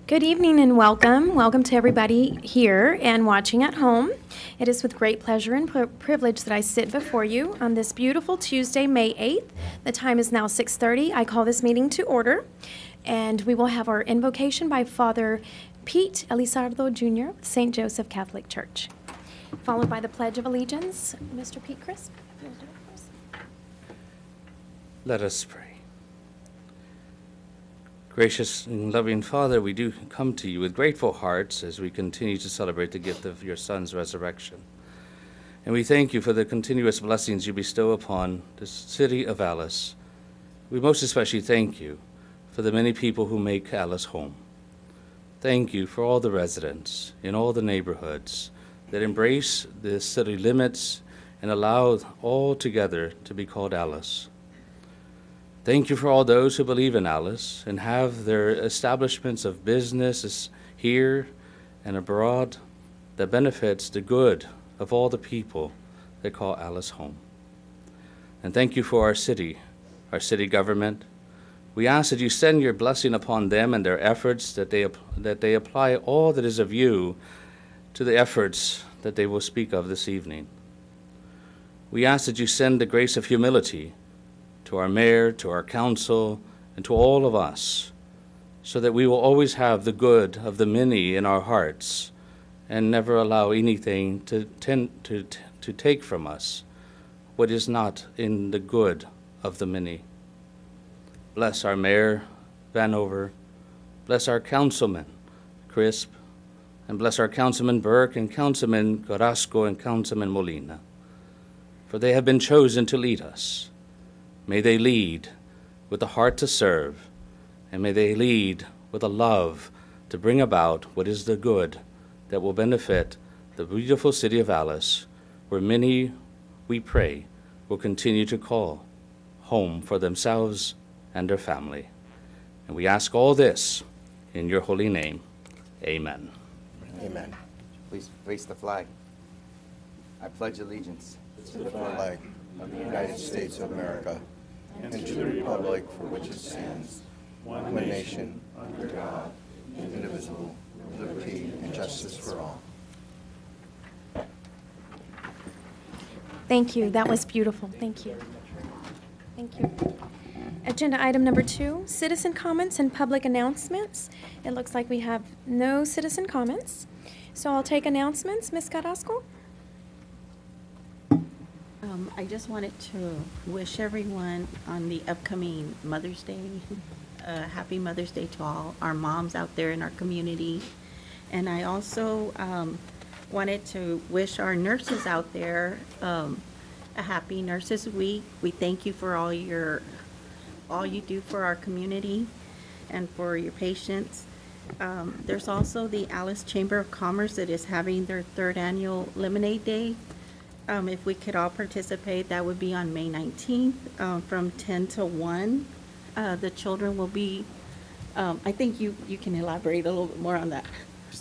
Good evening and welcome. Welcome to everybody here and watching at home. It is with great pleasure and privilege that I sit before you on this beautiful Tuesday, May 8th. The time is now 6:30. I call this meeting to order, and we will have our invocation by Father Pete Elizardo Jr., St. Joseph Catholic Church, followed by the Pledge of Allegiance. Mr. Pete Crisp, you'll do it first. Let us pray. Gracious and loving Father, we do come to you with grateful hearts as we continue to celebrate the gift of your Son's resurrection. And we thank you for the continuous blessings you bestow upon the city of Alice. We most especially thank you for the many people who make Alice home. Thank you for all the residents in all the neighborhoods that embrace the city limits and allow all together to be called Alice. Thank you for all those who believe in Alice and have their establishments of business here and abroad that benefits the good of all the people that call Alice home. And thank you for our city government. We ask that you send your blessing upon them and their efforts, that they apply all that is of you to the efforts that they will speak of this evening. We ask that you send the grace of humility to our mayor, to our council, and to all of us, so that we will always have the good of the many in our hearts and never allow anything to take from us what is not in the good of the many. Bless our mayor, Vanover, bless our councilman, Crisp, and bless our councilman Burke and councilman Carrasco and councilman Molina, for they have been chosen to lead us. May they lead with a heart to serve, and may they lead with a love to bring about what is the good that will benefit the beautiful city of Alice, where many, we pray, will continue to call home for themselves and their family. And we ask all this in your holy name. Amen. Amen. Please face the flag. I pledge allegiance to the flag of the United States of America and to the republic for which it stands, one nation, under God, indivisible, with liberty and justice for all. Thank you. That was beautiful. Thank you. Thank you. Agenda item number 2, citizen comments and public announcements. It looks like we have no citizen comments. So I'll take announcements. Ms. Carrasco? I just wanted to wish everyone on the upcoming Mother's Day, happy Mother's Day to all our moms out there in our community. And I also wanted to wish our nurses out there a happy Nurses Week. We thank you for all you do for our community and for your patients. There's also the Alice Chamber of Commerce that is having their 3rd annual Lemonade Day. If we could all participate, that would be on May 19th from 10 to 1. The children will be, I think you can elaborate a little bit more on that.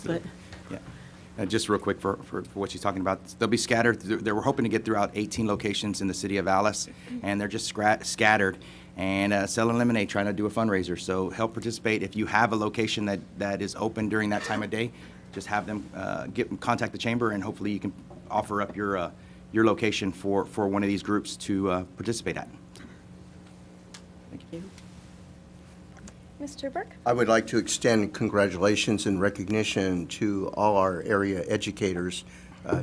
But Yeah. Just real quick for what she's talking about. They'll be scattered. We're hoping to get throughout 18 locations in the city of Alice, and they're just scattered and selling lemonade, trying to do a fundraiser. So help participate. If you have a location that is open during that time of day, just have them contact the chamber, and hopefully you can offer up your location for one of these groups to participate at. Thank you. Mr. Burke? I would like to extend congratulations and recognition to all our area educators,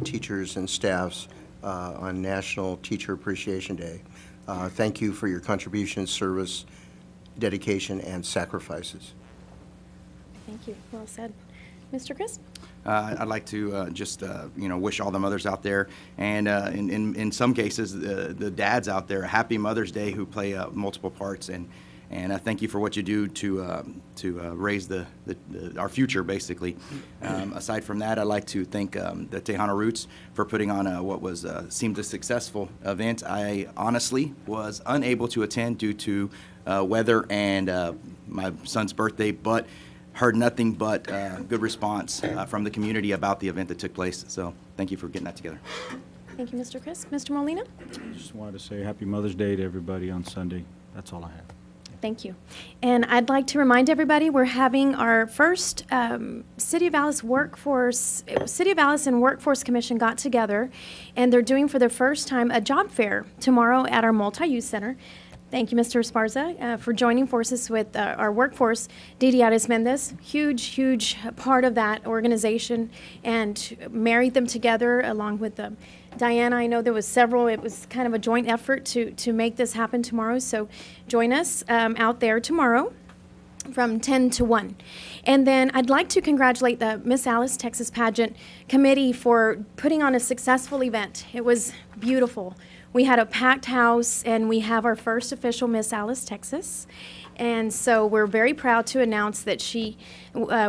teachers, and staffs on National Teacher Appreciation Day. Thank you for your contributions, service, dedication, and sacrifices. Thank you. Well said. Mr. Crisp? I'd like to just wish all the mothers out there, and in some cases the dads out there, a happy Mother's Day, who play multiple parts, and thank you for what you do to raise our future, basically. Aside from that, I'd like to thank the Tejano Roots for putting on what seemed a successful event. I honestly was unable to attend due to weather and my son's birthday, but heard nothing but good response from the community about the event that took place. So thank you for getting that together. Thank you, Mr. Crisp. Mr. Molina? Just wanted to say happy Mother's Day to everybody on Sunday. That's all I have. Thank you. And I'd like to remind everybody, we're having our first City of Alice and Workforce Commission got together, and they're doing for the first time a job fair tomorrow at our multi-use center. Thank you, Mr. Esparza, for joining forces with our workforce. Didi Ares-Mendez, huge part of that organization, and married them together along with Diana. I know there was several. It was kind of a joint effort to make this happen tomorrow. So join us out there tomorrow from 10 to 1. And then I'd like to congratulate the Miss Alice Texas Pageant Committee for putting on a successful event. It was beautiful. We had a packed house, and we have our first official Miss Alice Texas. And so we're very proud to announce that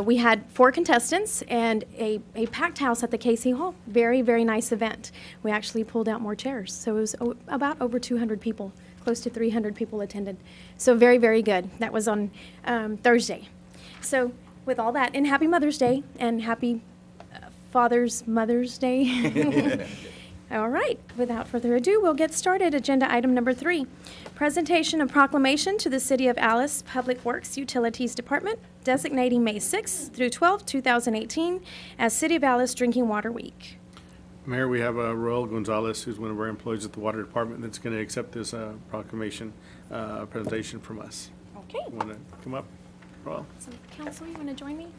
we had 4 contestants and a packed house at the Casey Hall. Very nice event. We actually pulled out more chairs. So it was about over 200 people, close to 300 people attended. So very good. That was on Thursday. So with all that, and happy Mother's Day, and happy Mother's Day. All right, without further ado, we'll get started. Agenda item number 3, presentation of proclamation to the City of Alice Public Works Utilities Department designating May 6th through 12th, 2018 as City of Alice Drinking Water Week. Mayor, we have Roel Gonzalez, who's one of our employees at the Water Department, that's going to accept this proclamation presentation from us. Okay, Want to come up, Roel? so council, you want to join me?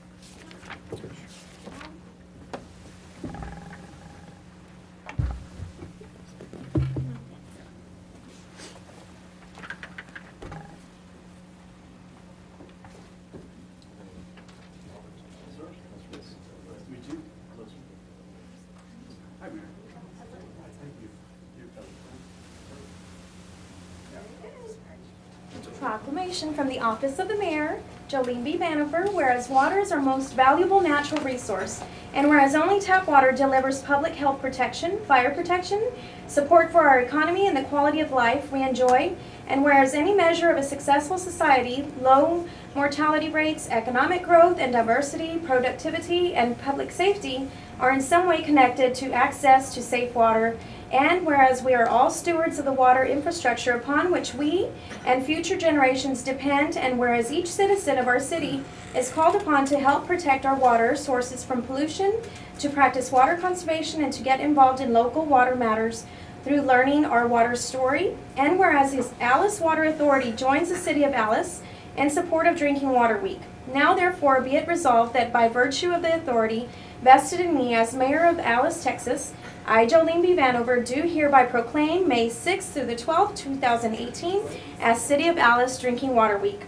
Proclamation from the Office of the Mayor, Jolene B. Vanover, whereas water is our most valuable natural resource, and whereas only tap water delivers public health protection, fire protection, support for our economy and the quality of life we enjoy, and whereas any measure of a successful society, low mortality rates, economic growth and diversity, productivity, and public safety are in some way connected to access to safe water, and whereas we are all stewards of the water infrastructure upon which we and future generations depend, and whereas each citizen of our city is called upon to help protect our water sources from pollution, to practice water conservation, and to get involved in local water matters through learning our water story, and whereas the Alice Water Authority joins the City of Alice in support of Drinking Water Week. Now therefore be it resolved that by virtue of the authority vested in me as Mayor of Alice, Texas, I, Jolene B. Vanover, do hereby proclaim May 6th through the 12th, 2018 as City of Alice Drinking Water Week.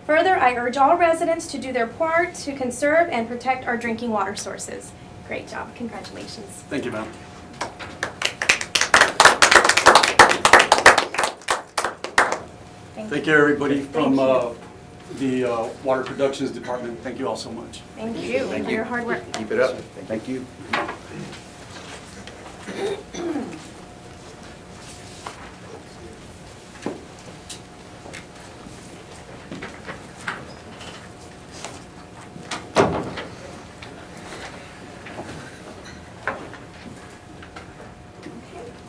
Further, I urge all residents to do their part to conserve and protect our drinking water sources. Great job. Congratulations. Thank you, ma'am. Thank you, everybody from the Water Productions Department. Thank you all so much. Thank you for your hard work. Keep it up. Thank you.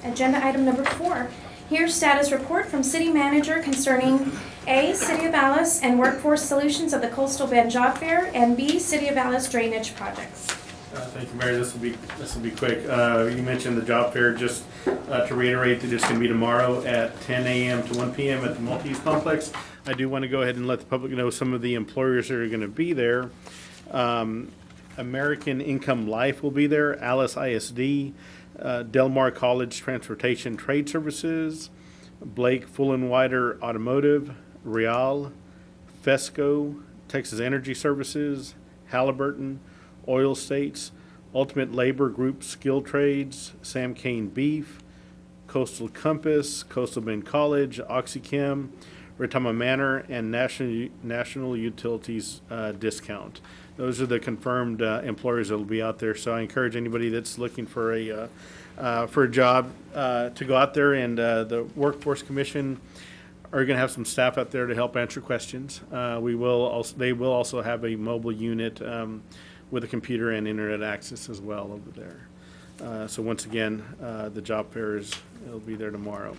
Agenda item number 4. Here's status report from City Manager concerning A, City of Alice and Workforce Solutions of the Coastal Bend Job Fair, and B, City of Alice drainage projects. Thank you, Mayor. This will be quick. You mentioned the job fair. Just to reiterate that it's going to be tomorrow at 10 a.m. to 1 p.m. at the Multis Complex. I do want to go ahead and let the public know some of the employers that are going to be there. American Income Life will be there. Alice ISD. Del Mar College Transportation Trade Services, Blake Full and Wider Automotive, Real, Fesco, Texas Energy Services, Halliburton, Oil States, Ultimate Labor Group Skill Trades, Sam Kane Beef, Coastal Compass, Coastal Bend College, OxyChem, Retama Manor, and National Utilities Discount. Those are the confirmed employers that will be out there. So I encourage anybody that's looking for a job to go out there. And the Workforce Commission are going to have some staff out there to help answer questions. They will also have a mobile unit with a computer and internet access as well over there. So once again, the job fair will be there tomorrow.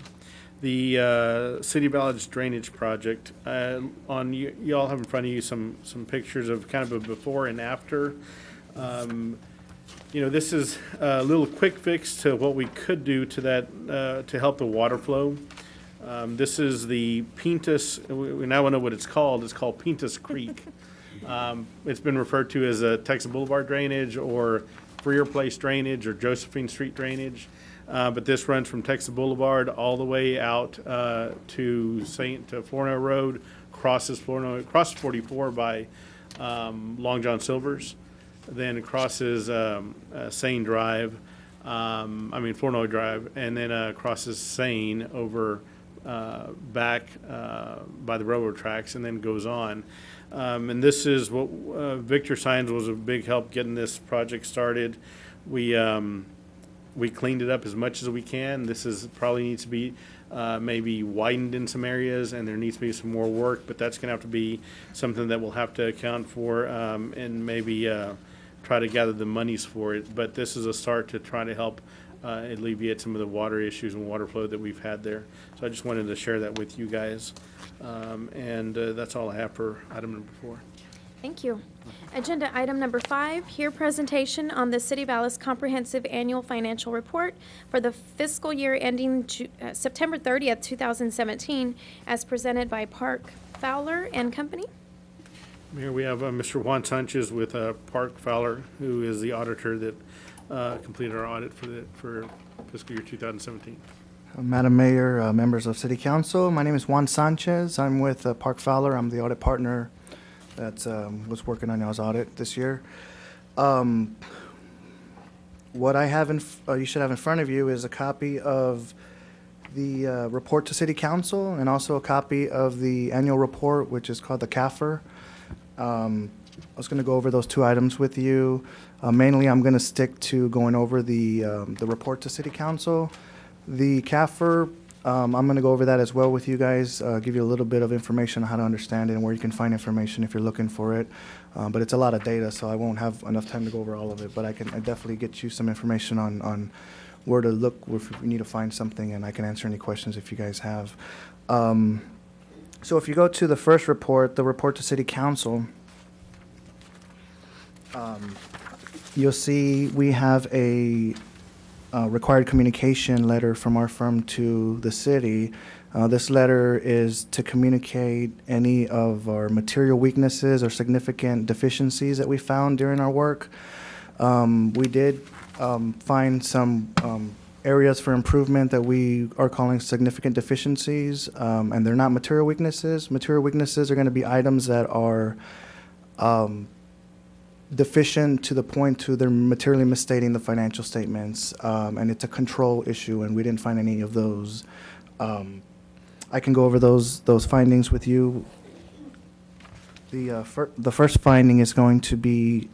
The City Village Drainage Project. Y'all have in front of you some pictures of kind of a before and after. This is a little quick fix to what we could do to that, to help the water flow. This is the Pintus, we now know what it's called. It's called Pintus Creek. It's been referred to as a Texas Boulevard drainage or Freer Place drainage or Josephine Street drainage. But this runs from Texas Boulevard all the way out to Flournoy Road, crosses 44 by Long John Silver's, then crosses Seine Drive, Flournoy Drive, and then crosses Seine over back by the railroad tracks, and then goes on. And this is what Victor Signs was a big help getting this project started. We cleaned it up as much as we can. This probably needs to be maybe widened in some areas, and there needs to be some more work, but that's going to have to be something that we'll have to account for and maybe try to gather the monies for it. But this is a start to try to help alleviate some of the water issues and water flow that we've had there. So I just wanted to share that with you guys. And that's all I have for item number 4. Thank you. Agenda item number 5, here presentation on the City of Alice Comprehensive Annual Financial Report for the fiscal year ending September 30th, 2017, as presented by Park Fowler and Company. Mayor, we have Mr. Juan Sanchez with Park Fowler, who is the auditor that completed our audit for fiscal year 2017. Madam Mayor, members of City Council, my name is Juan Sanchez. I'm with Park Fowler. I'm the audit partner that was working on y'all's audit this year. What I have you should have in front of you is a copy of the report to City Council and also a copy of the annual report, which is called the CAFR. I was going to go over those 2 items with you. Mainly, I'm going to stick to going over the report to City Council. The CAFR, I'm going to go over that as well with you guys, give you a little bit of information on how to understand it and where you can find information if you're looking for it. But it's a lot of data, so I won't have enough time to go over all of it. But I definitely get you some information on where to look if you need to find something, and I can answer any questions if you guys have. So if you go to the first report, the report to City Council, you'll see we have a required communication letter from our firm to the city. This letter is to communicate any of our material weaknesses or significant deficiencies that we found during our work. We did find some areas for improvement that we are calling significant deficiencies, and they're not material weaknesses. Material weaknesses are going to be items that are deficient to the point to they're materially misstating the financial statements, and it's a control issue, and we didn't find any of those. I can go over those findings with you. The first finding is going to be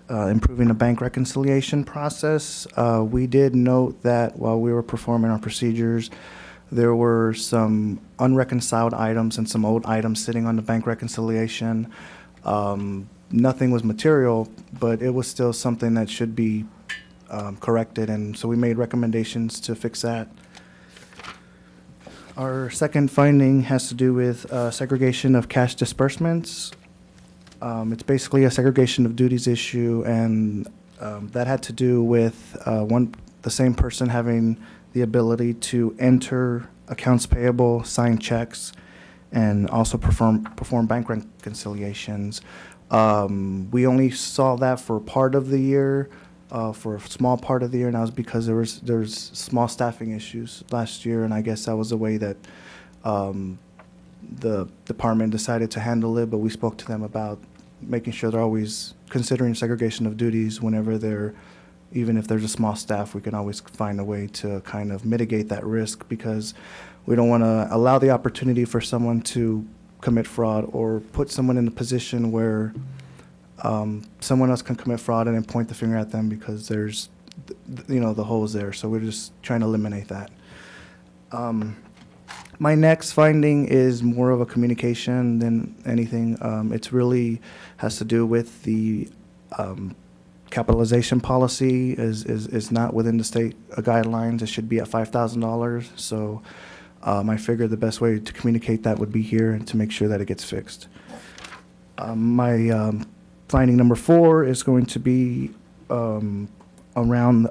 improving the bank reconciliation process. We did note that while we were performing our procedures, there were some unreconciled items and some old items sitting on the bank reconciliation. Nothing was material, but it was still something that should be corrected, and so we made recommendations to fix that. Our second finding has to do with segregation of cash disbursements. It's basically a segregation of duties issue, and that had to do with the same person having the ability to enter accounts payable, sign checks, and also perform bank reconciliations. We only saw that for part of the year, for a small part of the year, and that was because there's small staffing issues last year, and I guess that was the way that the department decided to handle it, but we spoke to them about making sure they're always considering segregation of duties whenever even if there's a small staff, we can always find a way to kind of mitigate that risk, because we don't want to allow the opportunity for someone to commit fraud or put someone in a position where someone else can commit fraud and then point the finger at them because there's, the holes there. So we're just trying to eliminate that. My next finding is more of a communication than anything. It's really has to do with the capitalization policy is not within the state guidelines. It should be at $5,000. So I figured the best way to communicate that would be here and to make sure that it gets fixed. My finding number 4 is going to be around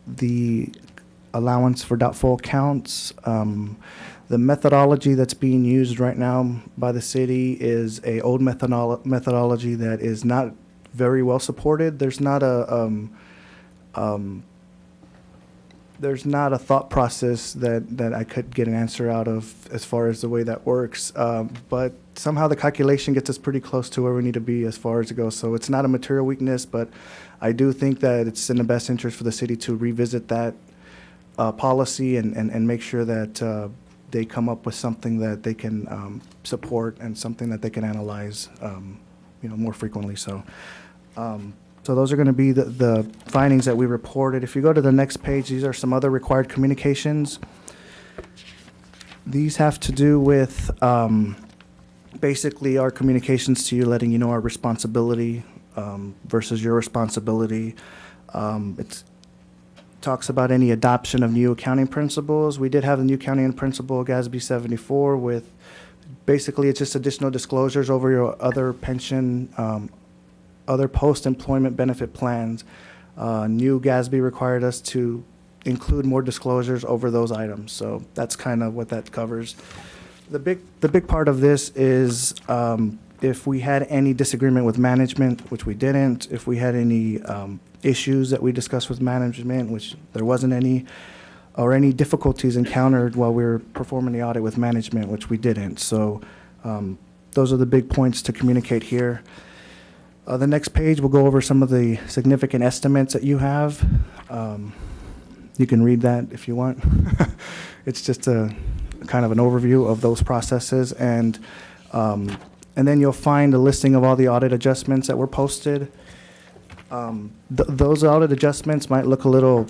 the allowance for doubtful accounts. The methodology that's being used right now by the city is a old methodology that is not very well supported. There's not a thought process that I could get an answer out of as far as the way that works. But somehow the calculation gets us pretty close to where we need to be as far as it goes. So it's not a material weakness, but I do think that it's in the best interest for the city to revisit that policy and make sure that they come up with something that they can support and something that they can analyze, more frequently. So those are going to be the findings that we reported. If you go to the next page, these are some other required communications. These have to do with basically our communications to you, letting you know our responsibility versus your responsibility. It talks about any adoption of new accounting principles. We did have the new accounting principle, GASB 74, with basically it's just additional disclosures over your other pension, other post-employment benefit plans. New GASB required us to include more disclosures over those items. So that's kind of what that covers. The big part of this is if we had any disagreement with management, which we didn't, if we had any issues that we discussed with management, which there wasn't any, or any difficulties encountered while we were performing the audit with management, which we didn't. So those are the big points to communicate here. The next page, we'll go over some of the significant estimates that you have. You can read that if you want. It's just a kind of an overview of those processes. And then you'll find a listing of all the audit adjustments that were posted. Those audit adjustments might look a little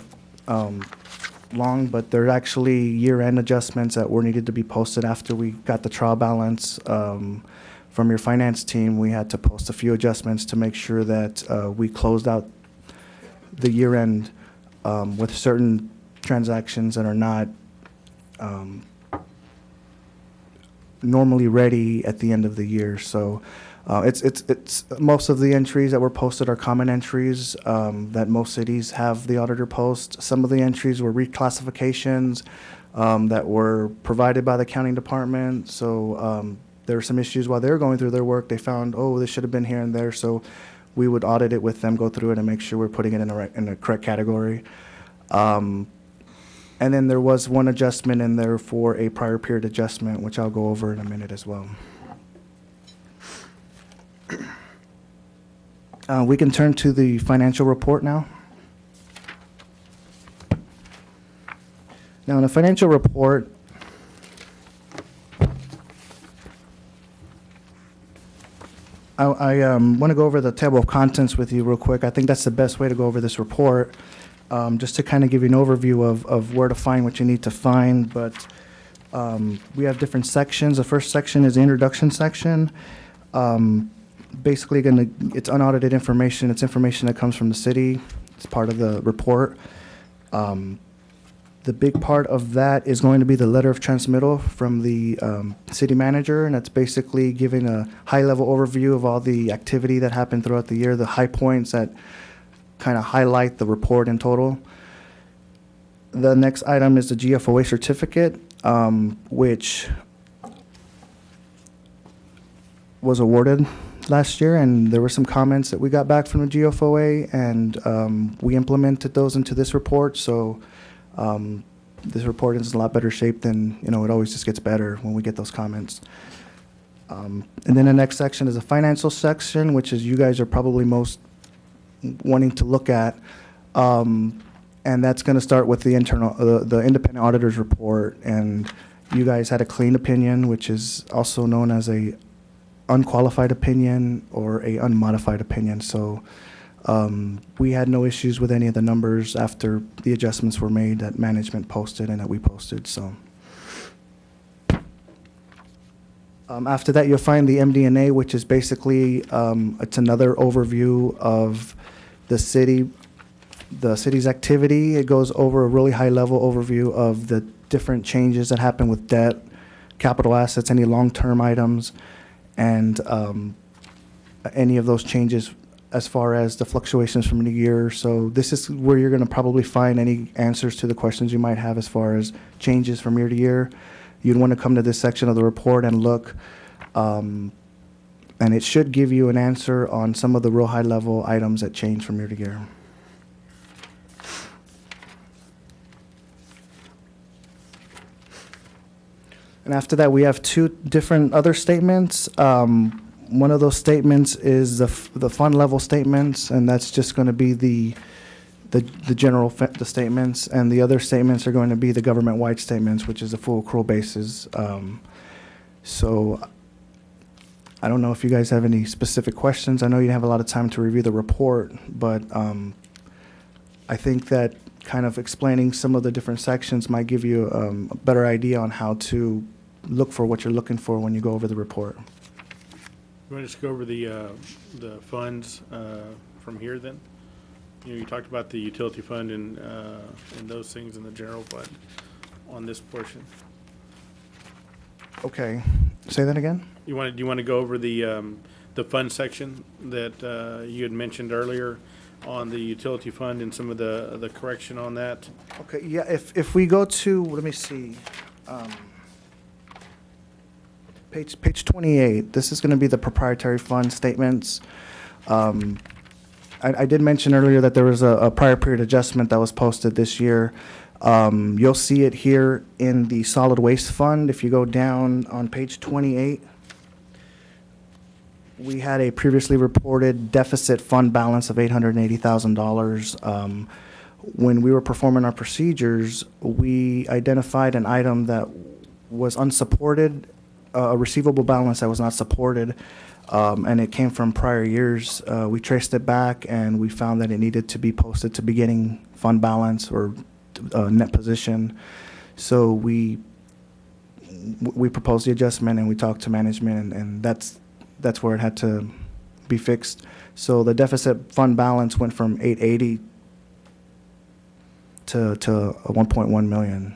long, but they're actually year-end adjustments that were needed to be posted after we got the trial balance from your finance team. We had to post a few adjustments to make sure that we closed out the year-end with certain transactions that are not normally ready at the end of the year. So it's most of the entries that were posted are common entries that most cities have the auditor post. Some of the entries were reclassifications that were provided by the accounting department. So there were some issues while they were going through their work. They found, oh, this should have been here and there. So we would audit it with them, go through it, and make sure we're putting it in the correct category. And then there was one adjustment in there for a prior period adjustment, which I'll go over in a minute as well. We can turn to the financial report now. Now, in the financial report, I want to go over the table of contents with you real quick. I think that's the best way to go over this report, just to kind of give you an overview of where to find what you need to find. But we have different sections. The first section is the introduction section. Basically, it's unaudited information. It's information that comes from the city. It's part of the report. The big part of that is going to be the letter of transmittal from the city manager, and that's basically giving a high-level overview of all the activity that happened throughout the year, the high points that kind of highlight the report in total. The next item is the GFOA certificate, which was awarded last year, and there were some comments that we got back from the GFOA, and we implemented those into this report. So this report is in a lot better shape than, it always just gets better when we get those comments. And then the next section is the financial section, which is you guys are probably most wanting to look at. And that's going to start with the the independent auditor's report. And you guys had a clean opinion, which is also known as a unqualified opinion or a unmodified opinion. So we had no issues with any of the numbers after the adjustments were made that management posted and that we posted. So after that, you'll find the MD&A, which is basically it's another overview of the city's activity. It goes over a really high-level overview of the different changes that happen with debt, capital assets, any long-term items, and any of those changes as far as the fluctuations from the year. So this is where you're going to probably find any answers to the questions you might have as far as changes from year to year. You'd want to come to this section of the report and look, and it should give you an answer on some of the real high-level items that change from year to year. And after that, we have two different other statements. One of those statements is the fund level statements, and that's just going to be the general the statements, and the other statements are going to be the government-wide statements, which is the full accrual basis. So I don't know if you guys have any specific questions. I know you have a lot of time to review the report, but I think that kind of explaining some of the different sections might give you a better idea on how to look for what you're looking for when you go over the report. You want to just go over the funds from here then? You know, you talked about the utility fund and those things in the general fund on this portion. Okay, say that again? Do you want to go over the fund section that you had mentioned earlier on the utility fund and some of the correction on that? Okay, yeah, if we go to, let me see, page 28, this is going to be the proprietary fund statements. I did mention earlier that there was a prior period adjustment that was posted this year. You'll see it here in the solid waste fund. If you go down on page 28, we had a previously reported deficit fund balance of $880,000. When we were performing our procedures, we identified an item that was unsupported, a receivable balance that was not supported, and it came from prior years. We traced it back, and we found that it needed to be posted to beginning fund balance or net position. So we proposed the adjustment, and we talked to management, and that's where it had to be fixed. So the deficit fund balance went from 880 to 1.1 million.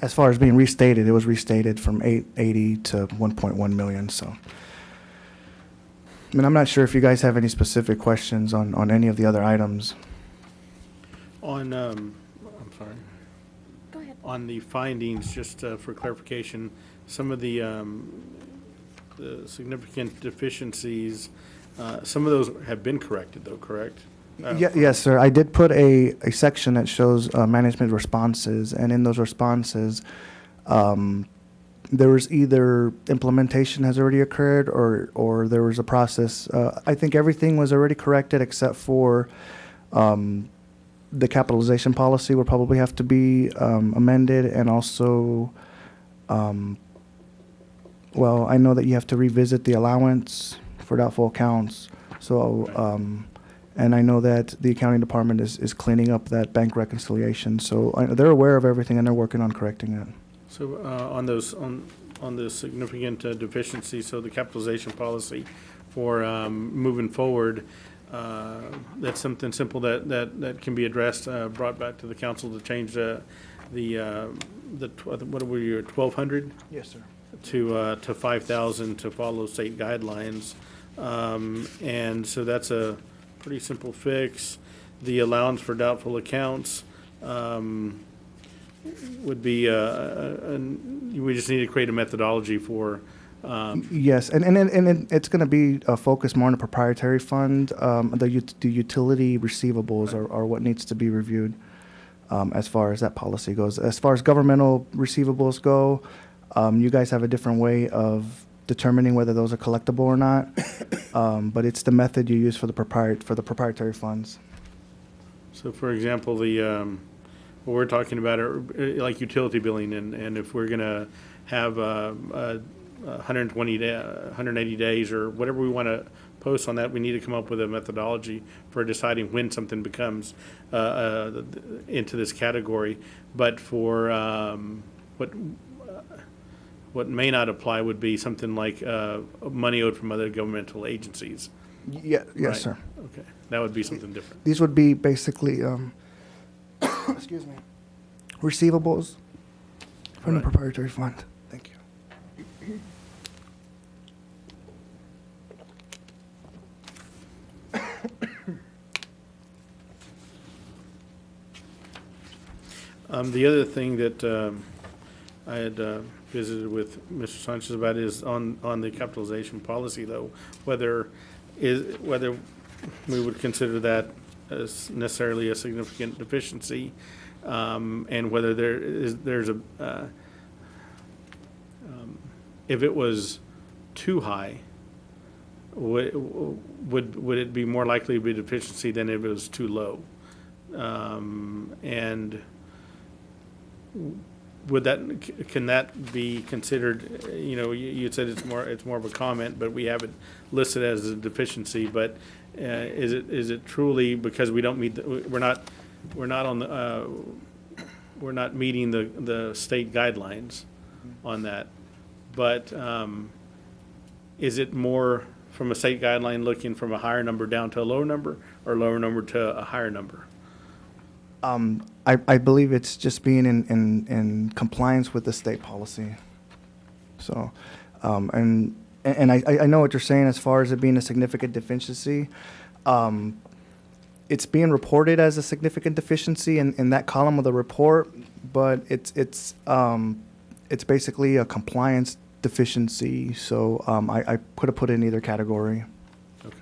As far as being restated, it was restated from 880 to 1.1 million, so. I mean, I'm not sure if you guys have any specific questions on any of the other items. On, I'm sorry. Go ahead. On the findings, just for clarification, some of the significant deficiencies, some of those have been corrected though, correct? Yes, sir. I did put a section that shows management responses, and in those responses, there was either implementation has already occurred or there was a process. I think everything was already corrected except for the capitalization policy will probably have to be amended, and also, well, I know that you have to revisit the allowance for doubtful accounts. So, and I know that the accounting department is cleaning up that bank reconciliation. So they're aware of everything, and they're working on correcting it. So on those, on the significant deficiencies, so the capitalization policy for moving forward, that's something simple that can be addressed, brought back to the council to change what were you, 1,200? Yes, sir. To 5,000 to follow state guidelines. And so that's a pretty simple fix. The allowance for doubtful accounts would be, we just need to create a methodology for. Yes, and it's going to be focused more on the proprietary fund. The utility receivables are what needs to be reviewed as far as that policy goes. As far as governmental receivables go, you guys have a different way of determining whether those are collectible or not, but it's the method you use for the proprietary funds. So for example, what we're talking about are like utility billing, and if we're gonna have 180 days or whatever we want to post on that, we need to come up with a methodology for deciding when something becomes into this category. But for What may not apply would be something like money owed from other governmental agencies. Yes, right? sir. Okay, that would be something different. These would be basically, excuse me, receivables from the Right. proprietary fund. Thank you. The other thing that I had visited with Mr. Sanchez about is on the capitalization policy, though, whether we would consider that as necessarily a significant deficiency, and whether there's a if it was too high, would it be more likely to be a deficiency than if it was too low? And would can that be considered, you said it's more of a comment, but we have it listed as a deficiency, but is it truly because we don't meet, we're not meeting the state guidelines on that? But is it more from a state guideline looking from a higher number down to a lower number, or lower number to a higher number? I believe it's just being in compliance with the state policy. So, and I know what you're saying as far as it being a significant deficiency. It's being reported as a significant deficiency in that column of the report, but it's basically a compliance deficiency. So I could have put it in either category. Okay.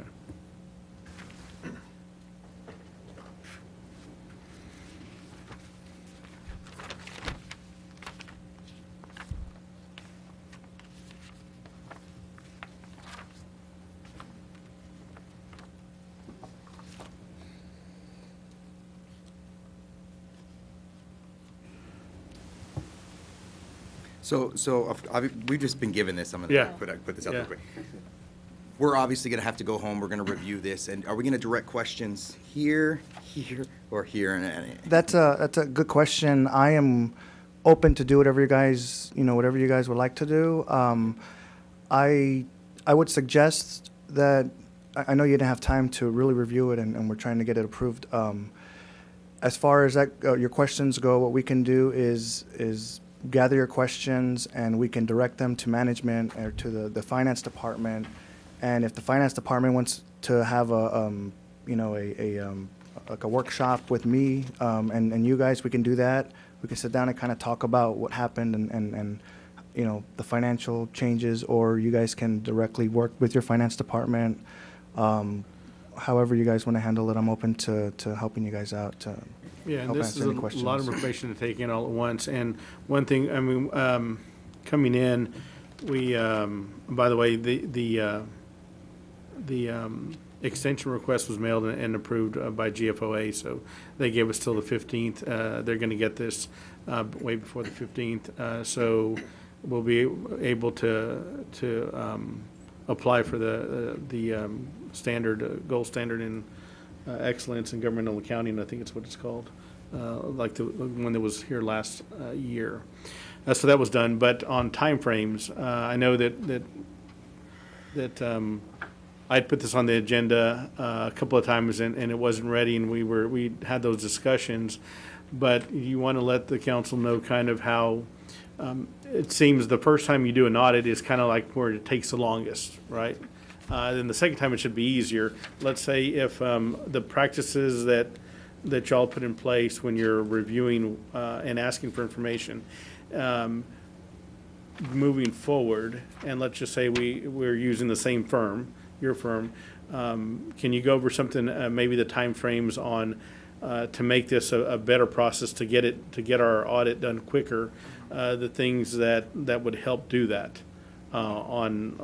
We've just been given this. I'm gonna Yeah. put this up Yeah. real quick. We're obviously gonna have to go home. We're gonna review this, and are we gonna direct questions here, or here? That's a good question. I am open to do whatever you guys would like to do. I would suggest that I know you didn't have time to really review it, and we're trying to get it approved. As far as that your questions go, what we can do is gather your questions, and we can direct them to management or to the finance department. And if the finance department wants to have like a workshop with me and you guys, we can do that. We can sit down and kind of talk about what happened and the financial changes, or you guys can directly work with your finance department. However you guys want to handle it, I'm open to helping you guys out to Yeah, and help this answer is any a questions. lot of information to take in all at once. And one thing, coming in, we, by the way, the extension request was mailed and approved by GFOA, so they gave us till the 15th. They're going to get this way before the 15th, so we'll be able to apply for the standard, gold standard in excellence in governmental accounting, I think it's what it's called, like the one that was here last year. So that was done. But on timeframes, I know that I'd put this on the agenda a couple of times and it wasn't ready, and we had those discussions. But you want to let the council know kind of how it seems the first time you do an audit is kind of like where it takes the longest, right? Then the second time it should be easier. Let's say if the practices that y'all put in place when you're reviewing and asking for information, moving forward, and let's just say we're using the same firm, your firm, can you go over something, maybe the timeframes on to make this a better process to get our audit done quicker, the things that would help do that? On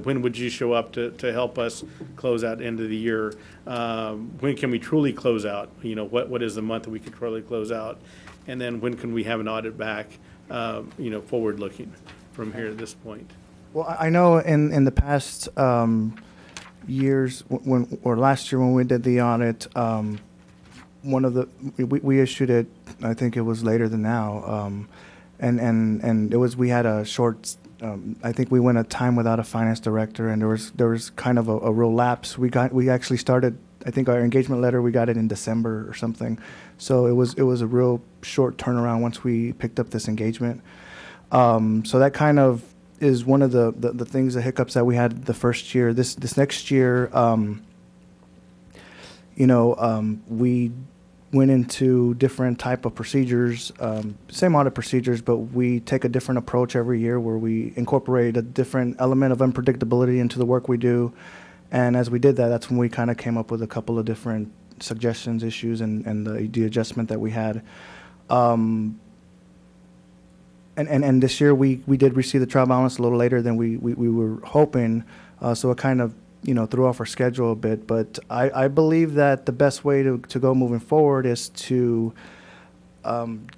when would you show up to help us close out end of the year? When can we truly close out? What is the month that we can truly close out? And then when can we have an audit back, forward looking from here at this point? Well, I know in the past years, or last year when we did the audit, we issued it, I think it was later than now, and we had a short I think we went a time without a finance director, and there was kind of a real lapse. We actually started, I think our engagement letter, we got it in December or something. So it was a real short turnaround once we picked up this engagement. So that kind of is one of the things, the hiccups that we had the first year. This next year, we went into different type of procedures, same audit procedures, but we take a different approach every year where we incorporate a different element of unpredictability into the work we do. And as we did that, that's when we kind of came up with a couple of different suggestions, issues, and the adjustment that we had. And this year we did receive the trial balance a little later than we were hoping, so it kind of threw off our schedule a bit. But I believe that the best way to go moving forward is to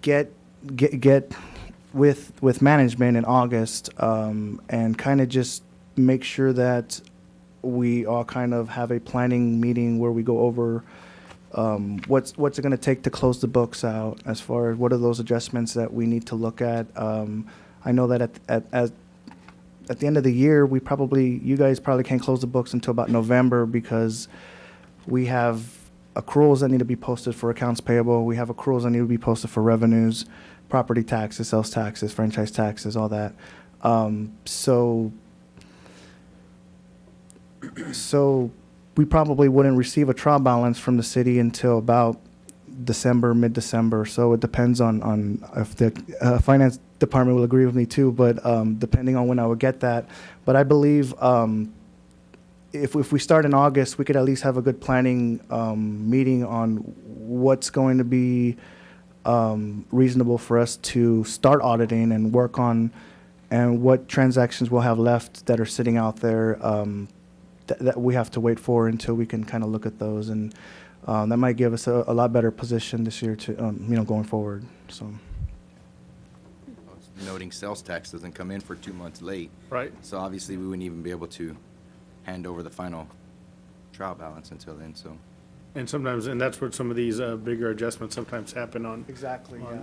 get with management in August, and kind of just make sure that we all kind of have a planning meeting where we go over what's it going to take to close the books out, as far as what are those adjustments that we need to look at. I know that at the end of the year, you guys probably can't close the books until about November, because we have accruals that need to be posted for accounts payable. We have accruals that need to be posted for revenues, property taxes, sales taxes, franchise taxes, all that. So we probably wouldn't receive a trial balance from the city until about December, mid-December. So it depends on if the finance department will agree with me too, but depending on when I would get that. But I believe if we start in August, we could at least have a good planning meeting on what's going to be reasonable for us to start auditing and work on, and what transactions we'll have left that are sitting out there that we have to wait for until we can kind of look at those. And that might give us a lot better position this year to, going forward. So. Noting sales tax doesn't come in for 2 months late. Right. So obviously, we wouldn't even be able to hand over the final trial balance until then, so. And sometimes, and that's what some of these bigger adjustments sometimes happen on. Exactly, yeah.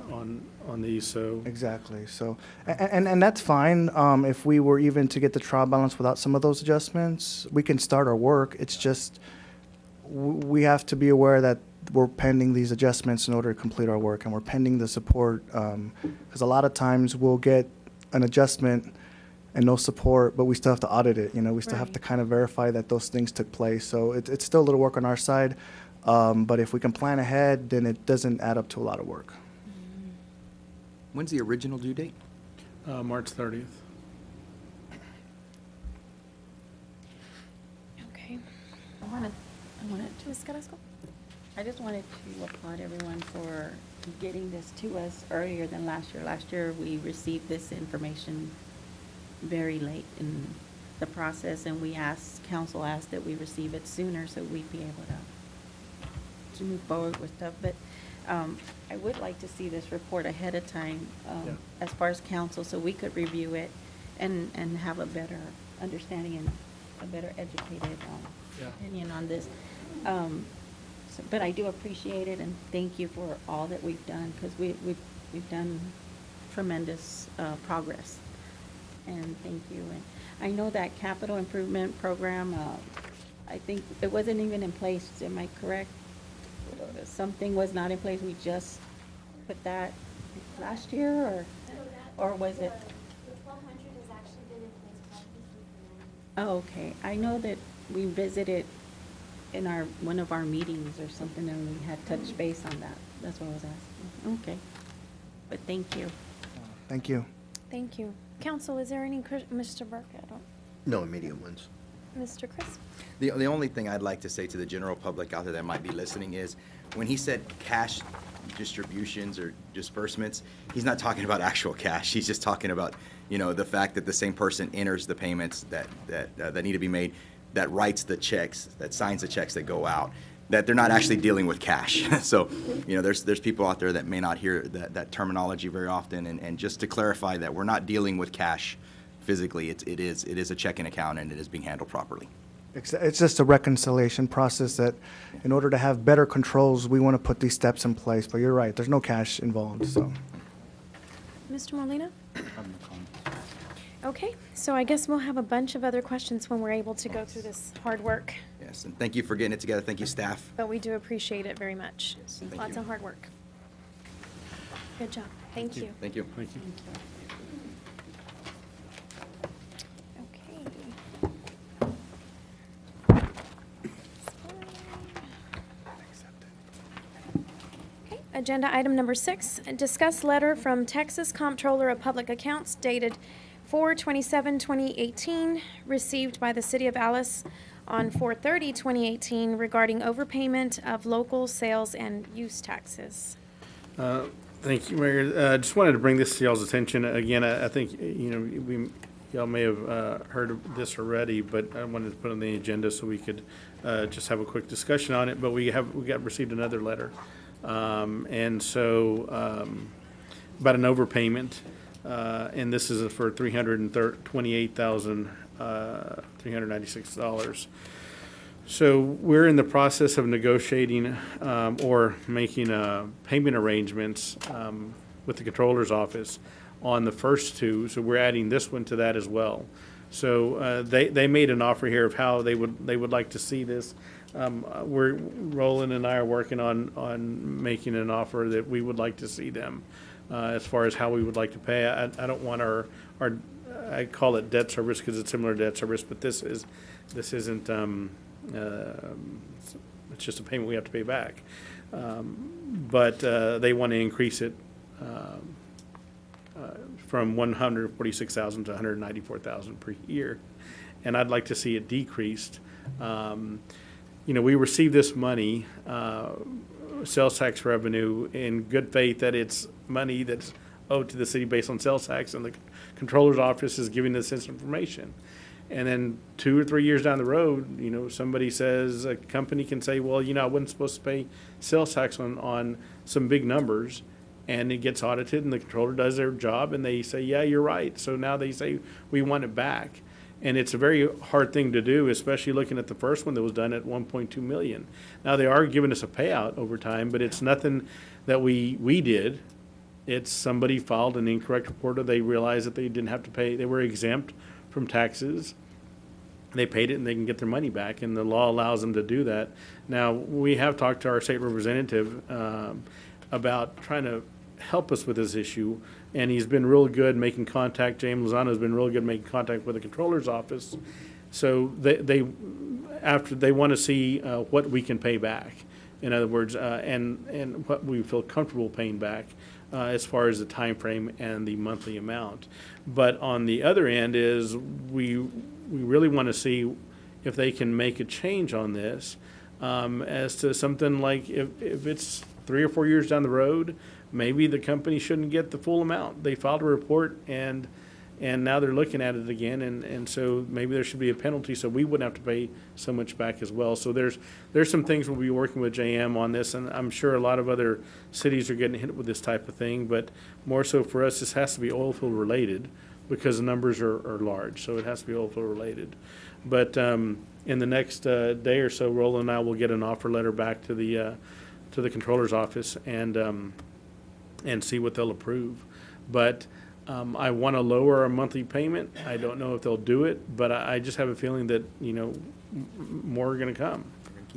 On these, so. Exactly. So, and that's fine. If we were even to get the trial balance without some of those adjustments, we can start our work. It's just, we have to be aware that we're pending these adjustments in order to complete our work, and we're pending the support, because a lot of times we'll get an adjustment and no support, but we still have to audit it. We still have to kind of verify that those things took place. So it's still a little work on our side, but if we can plan ahead, then it doesn't add up to a lot of work. When's the original due date? March 30th. Okay. Ms. Carrasco? I just wanted to applaud everyone for getting this to us earlier than last year. Last year, we received this information very late in the process, and council asked that we receive it sooner so we'd be able to move forward with stuff. But I would like to see this report ahead of time, Yeah. as far as council, so we could review it and have a better understanding and a better educated Yeah. opinion on this. But I do appreciate it, and thank you for all that we've done, because we've done tremendous progress. And thank you. And I know that capital improvement program, I think it wasn't even in place, am I correct? Something was not in place, we just put that last year, or was it? The 1200 has actually been in place probably since the 90s. Oh, okay. I know that we visited in one of our meetings or something, and we had touched base on that. That's what I was asking. Okay. But thank you. Thank you. Thank you. Council, is there any, Mr. Burke? No immediate ones. Mr. Chris? The only thing I'd like to say to the general public out there that might be listening is, when he said cash distributions or disbursements, he's not talking about actual cash. He's just talking about, the fact that the same person enters the payments that need to be made, that writes the checks, that signs the checks that go out, that they're not actually dealing with cash. So, there's people out there that may not hear that terminology very often, and just to clarify that we're not dealing with cash physically. It is a checking account, and it is being handled properly. It's just a reconciliation process that, in order to have better controls, we want to put these steps in place. But you're right, there's no cash involved, so. Mr. Molina? Okay, so I guess we'll have a bunch of other questions when we're able to go through this hard work, Yes, and thank you for getting it together. Thank you, staff. but we do appreciate it very much. thank Lots you. of hard work. Good job. Thank you. Thank you. Thank you. Okay. Okay, agenda item number 6, discuss letter from Texas Comptroller of Public Accounts dated 4/27/2018, received by the City of Alice on 4/30/2018 regarding overpayment of local sales and use taxes. Thank you, Mayor. Just wanted to bring this to y'all's attention. Again, I think, y'all may have heard of this already, but I wanted to put it on the agenda so we could just have a quick received another letter. And so, about an overpayment, and this is for $328,396. So we're in the process of negotiating or making payment arrangements with the Controller's Office on the first two, so we're adding this one to that as well. So they made an offer here of how they would like to see this. Roland and I are working on making an offer that we would like to see them as far as how we would like to pay. I don't want our I call it debt service because it's similar to debt service, but this isn't. It's just a payment we have to pay back. But they want to increase it from $146,000 to $194,000 per year. And I'd like to see it decreased. We received this money, sales tax revenue, in good faith that it's money that's owed to the city based on sales tax, and the Controller's Office is giving us this information. And then 2 or 3 years down the road, somebody says, a company can say, well, I wasn't supposed to pay sales tax on some big numbers, and it gets audited, and the controller does their job, and they say, yeah, you're right. So now they say, we want it back. And it's a very hard thing to do, especially looking at the first one that was done at $1.2 million. Now, they are giving us a payout over time, but it's nothing that we did. It's somebody filed an incorrect report, or they realized that they didn't have to pay, they were exempt from taxes. They paid it and they can get their money back, and the law allows them to do that. Now, we have talked to our state representative about trying to help us with this issue, and he's been real good making contact. James Lozano has been real good making contact with the Controller's Office. So they want to see what we can pay back. In other words, and what we feel comfortable paying back as far as the time frame and the monthly amount. But on the other end is we really want to see if they can make a change on this as to something like if it's 3 or 4 years down the road, maybe the company shouldn't get the full amount. They filed a report and now they're looking at it again, and so maybe there should be a penalty so we wouldn't have to pay so much back as well. So there's some things we'll be working with JM on this, and I'm sure a lot of other cities are getting hit with this type of thing, but more so for us, this has to be oil field related because the numbers are large, so it has to be oil field related. But in the next day or so, Roland and I will get an offer letter back to the Controller's Office and see what they'll approve. But I want to lower our monthly payment. I don't know if they'll do it, but I just have a feeling that, more are going to come.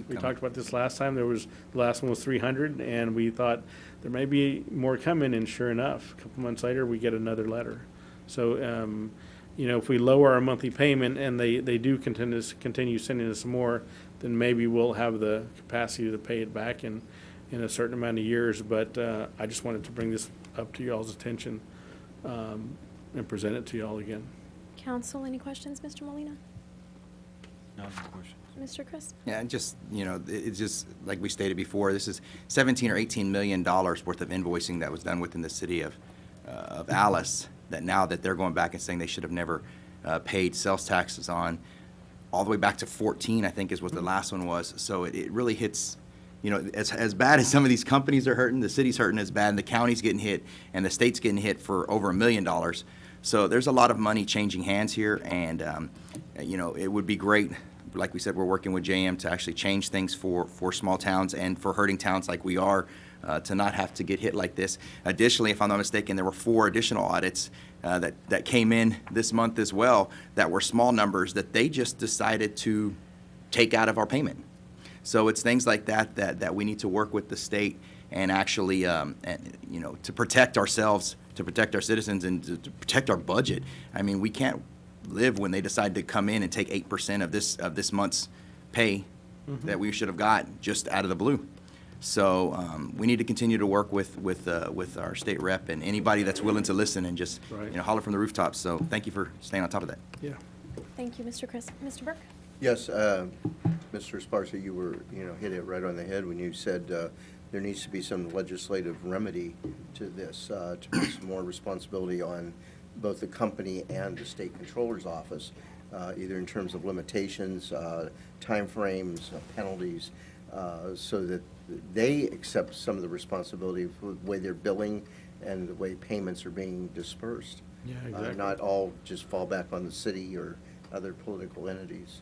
We talked about this last time. The last one was 300, and we thought there may be more coming, and sure enough, a couple months later, we get another letter. So, if we lower our monthly payment and they do continue sending us more, then maybe we'll have the capacity to pay it back in a certain amount of years. But I just wanted to bring this up to y'all's attention and present it to y'all again. Council, any questions, Mr. Molina? No questions. Mr. Chris? Yeah, and just, it's just, like we stated before, this is $17 or $18 million worth of invoicing that was done within the city of Alice, that now that they're going back and saying they should have never paid sales taxes on, all the way back to 14, I think is what the last one was. So it really hits, as bad as some of these companies are hurting, the city's hurting as bad, and the county's getting hit, and the state's getting hit for over $1 million. So there's a lot of money changing hands here, and, it would be great. Like we said, we're working with JM to actually change things for small towns and for hurting towns like we are. to not have to get hit like this. Additionally, if I'm not mistaken, there were 4 additional audits that came in this month as well that were small numbers that they just decided to take out of our payment. So it's things like that we need to work with the state and actually, to protect ourselves, to protect our citizens, and to protect our budget. I mean, we can't live when they decide to come in and take 8% of this month's pay that we should have got just out of the blue. So we need to continue to work with our state rep and anybody that's willing to listen and just Right. holler from the rooftops. So thank you for staying on top of that. Yeah. Thank you, Mr. Chris. Mr. Burke? Yes, Mr. Esparza, you were, hit it right on the head when you said there needs to be some legislative remedy to this, to put some more responsibility on both the company and the state controller's office, either in terms of limitations, timeframes, penalties, so that they accept some of the responsibility for the way they're billing and the way payments are being dispersed. Yeah, exactly. Not all just fall back on the city or other political entities.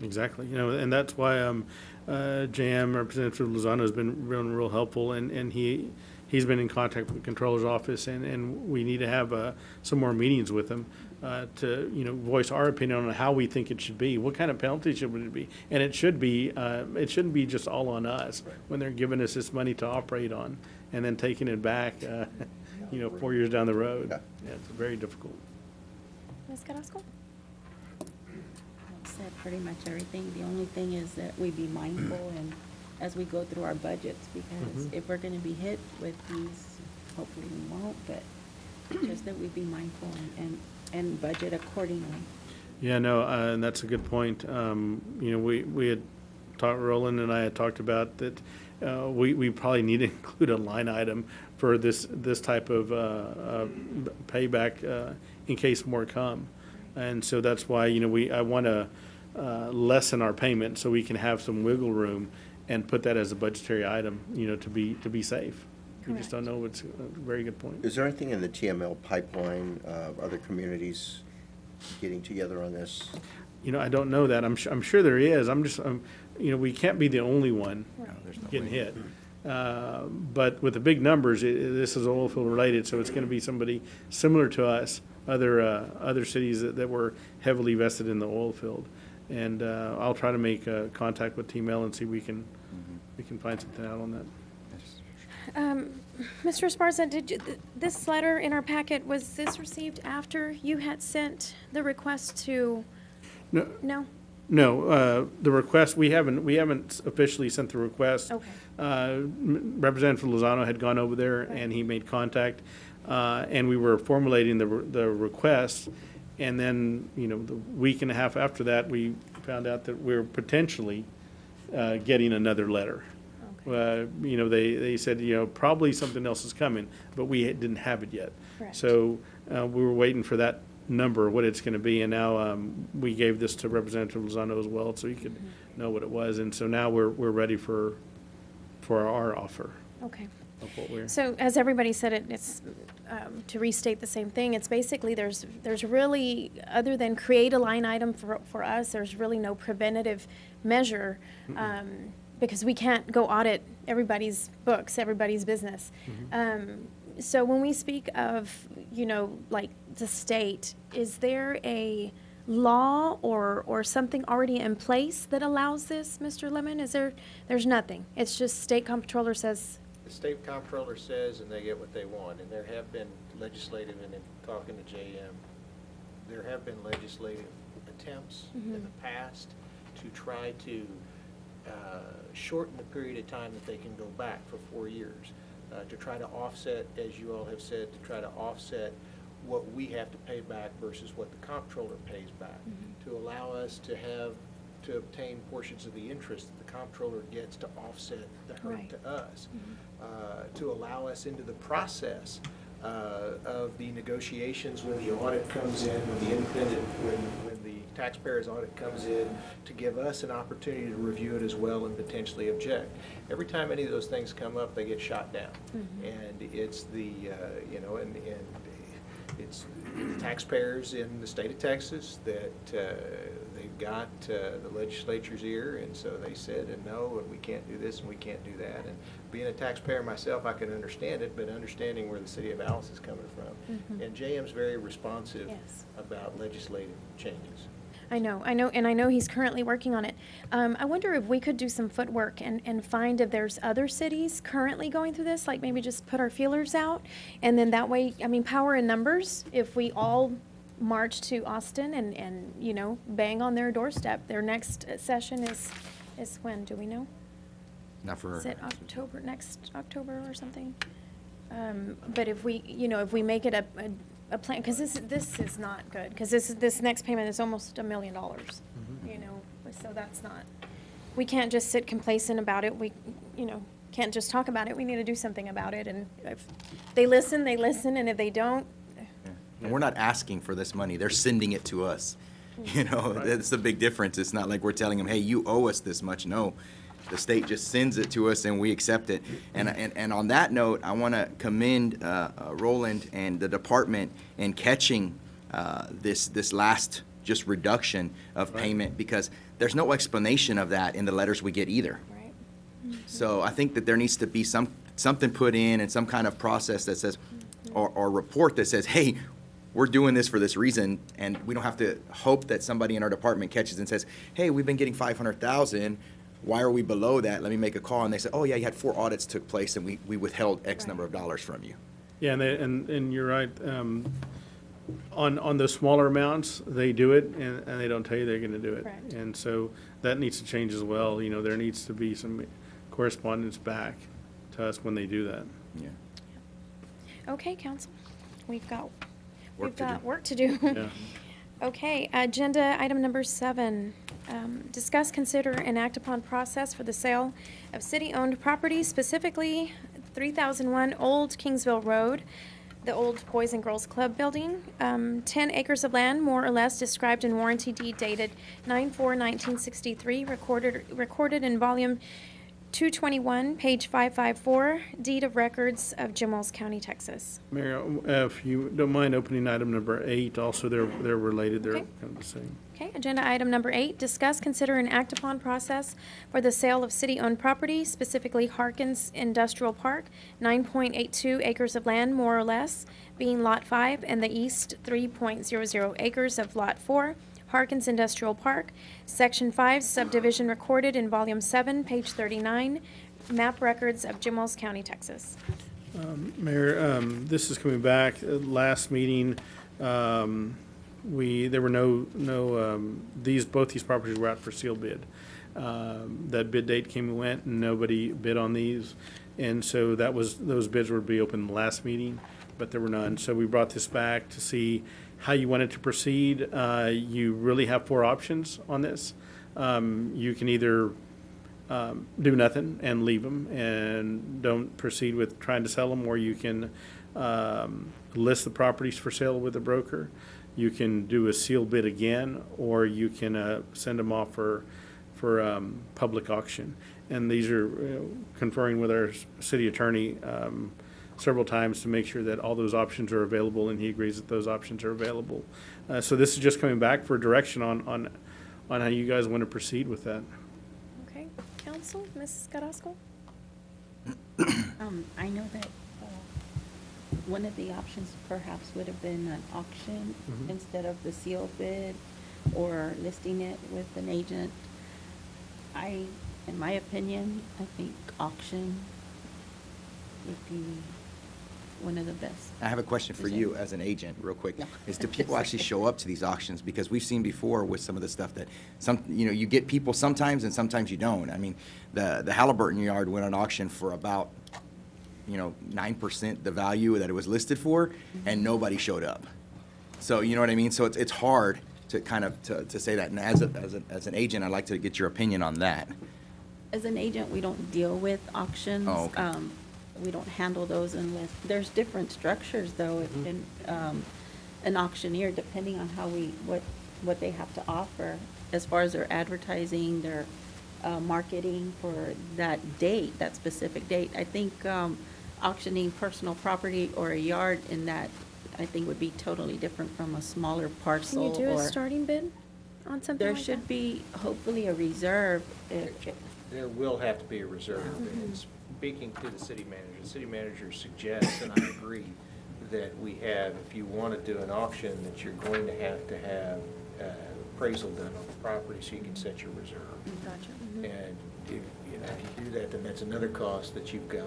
Exactly, and that's why JM, Representative Lozano, has been real helpful, and he's been in contact with the controller's office, and we need to have some more meetings with him to voice our opinion on how we think it should be. What kind of penalty should it be? And it should be it shouldn't be just all on us when they're giving us this money to operate on, and then taking it back 4 years down the road. Yeah, it's very difficult. Ms. Carrasco? I've said pretty much everything. The only thing is that we be mindful and as we go through our budgets, because if we're gonna be hit with these, hopefully we won't, but just that we be mindful and budget accordingly. Yeah, no, and that's a good point. We had talked, Roland and I had talked about that we probably need to include a line item for this type of payback in case more come. And so that's why, I want to lessen our payment so we can have some wiggle room and put that as a budgetary item, to be safe. We just don't know. It's a very good point. Is there anything in the TML pipeline of other communities getting together on this? I don't know that. I'm sure there is. We can't be the only one getting hit. But with the big numbers, this is oil field related, so it's going to be somebody similar to us, other cities that were heavily vested in the oil field. And I'll try to make contact with TML and see if we can find something out on that. Mr. Esparza, this letter in our packet, was this received after you had sent the request to? No. No? No, the request, we haven't officially sent the request. Okay. Representative Lozano had gone over there and he made contact, and we were formulating the request. And then, the week and a half after that, we found out that we're potentially getting another letter. They said, probably something else is coming, but we didn't have it yet. Correct. So we were waiting for that number, what it's going to be, and now we gave this to Representative Lozano as well, so he could know what it was. And so now we're ready for our offer Okay. of what we're. So as everybody said, it's, to restate the same thing, it's basically there's really, other than create a line item for us, there's really no preventative measure, because we can't go audit everybody's books, everybody's business. So when we speak of, like the state, is there a law or something already in place that allows this, Mr. Lemon? There's nothing. It's just state comptroller says. The state comptroller says, and they get what they want, and there have been legislative, and in talking to JM, there have been legislative attempts in the past to try to shorten the period of time that they can go back for 4 years, to try to offset, as you all have said, to try to offset what we have to pay back versus what the comptroller pays back, to allow us to obtain portions of the interest that the comptroller gets to offset the hurt Right. to us, to allow us into the process of the negotiations when the audit comes in, when the taxpayers audit comes in, to give us an opportunity to review it as well and potentially object. Every time any of those things come up, they get shot down. And it's the, and it's the taxpayers in the state of Texas that got the legislature's ear, and so they said, and no, and we can't do this and we can't do that. And being a taxpayer myself, I can understand it, but understanding where the city of Alice is coming from. And JM's very responsive Yes. about legislative changes. I know, and I know he's currently working on it. I wonder if we could do some footwork and find if there's other cities currently going through this, like maybe just put our feelers out. And then that way, I mean, power in numbers, if we all march to Austin and, you know, bang on their doorstep. Their next session is when, do we know? Not for. Is it October, next October or something? But if we, you know, if we make it a plan, because this is not good, because this next payment is almost $1 million, you know, so that's not, we can't just sit complacent about it, we, you know, can't just talk about it, we need to do something about it, and if they listen, and if they don't, And we're not asking for this money, they're sending it to us. You know, that's the big difference. It's not like we're telling them, hey, you owe us this much. No, the state just sends it to us and we accept it. And on that note, I want to commend Roland and the department in catching this last just reduction of payment, because there's no explanation of that in the letters we get either. right? So I think that there needs to be something put in and some kind of process that says, or report that says, hey, we're doing this for this reason, and we don't have to hope that somebody in our department catches and says, hey, we've been getting 500,000, why are we below that? Let me make a call. And they say, oh yeah, you had 4 audits took place and we withheld X number of dollars from you. Yeah, and you're right. On the smaller amounts, they do it, and they don't tell you they're going to do it. Correct. And so that needs to change as well. You know, there needs to be some correspondence back to us when they do that. Yeah. Okay, council, we've got Work to do. work to do. Yeah. Okay, agenda item number 7, discuss, consider, and act upon process for the sale of city-owned property, specifically 3001 Old Kingsville Road, the old Boys and Girls Club building, 10 acres of land, more or less, described in warranty deed dated 9/4/1963, recorded in volume 221, page 554, deed of records of Jim Wells County, Texas. Mayor, if you don't mind opening item number 8, also they're related, they're Okay. kind of the same. Okay, agenda item number 8, discuss, consider, and act upon process for the sale of city-owned property, specifically Harkins Industrial Park, 9.82 acres of land, more or less, being Lot 5, and the east 3.00 acres of Lot 4, Harkins Industrial Park, Section 5, subdivision recorded in Volume 7, page 39, map records of Jim Wells County, Texas. Mayor, this is coming back. Last meeting, there were both these properties were out for sealed bid. That bid date came and went, and nobody bid on these. And so those bids would be open last meeting, but there were none. So we brought this back to see how you wanted to proceed. You really have 4 options on this. You can either do nothing and leave them and don't proceed with trying to sell them, or you can list the properties for sale with a broker. You can do a sealed bid again, or you can send them off for public auction. And these are conferring with our city attorney several times to make sure that all those options are available, and he agrees that those options are available. So this is just coming back for direction on how you guys want to proceed with that. Okay, council, Mrs. Carrasco? I know that one of the options perhaps would have been an auction instead of the sealed bid, or listing it with an agent. In my opinion, I think auction would be one of the best. I have a question for you as an agent, real quick. Yeah. Is do people actually show up to these auctions? Because we've seen before with some of the stuff that you get people sometimes and sometimes you don't. I mean, the Halliburton yard went on auction for about 9% the value that it was listed for, and nobody showed up. So you know what I mean? So it's hard to kind of to say that. And as an agent, I'd like to get your opinion on that. As an agent, we don't deal with auctions. Oh, okay. We don't handle those unless, there's different structures though, in an auctioneer, depending on what they have to offer as far as their advertising, their marketing for that date, that specific date. I think auctioning personal property or a yard in that, I think would be totally different from a smaller Can parcel you do a or. starting bid? on something There like that? should be hopefully a reserve. There will have to be a reserve. And speaking to the city manager suggests, and I agree, that we have, if you want to do an auction, that you're going to have appraisal done on the property so you can set your reserve. Gotcha. And if you do that, then that's another cost that you've got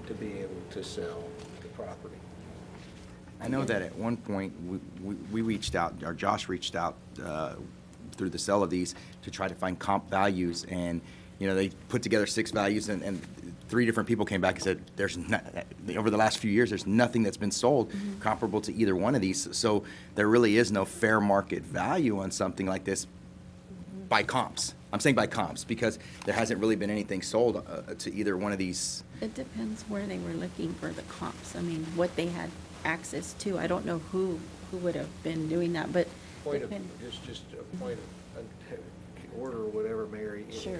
to be able to sell the property. I know that at one point, we reached out, or Josh reached out through the sale of these to try to find comp values, and, they put together 6 values, and 3 different people came back and said, there's not, over the last few years, there's nothing that's been sold comparable to either one of these. So there really is no fair market value on something like this by comps. I'm saying by comps, because there hasn't really been anything sold to either one of these. It depends where they were looking for the comps. I mean, what they had access to. I don't know who would have been doing that, but Point of, depend- just a point of order or whatever, Mary. Sure.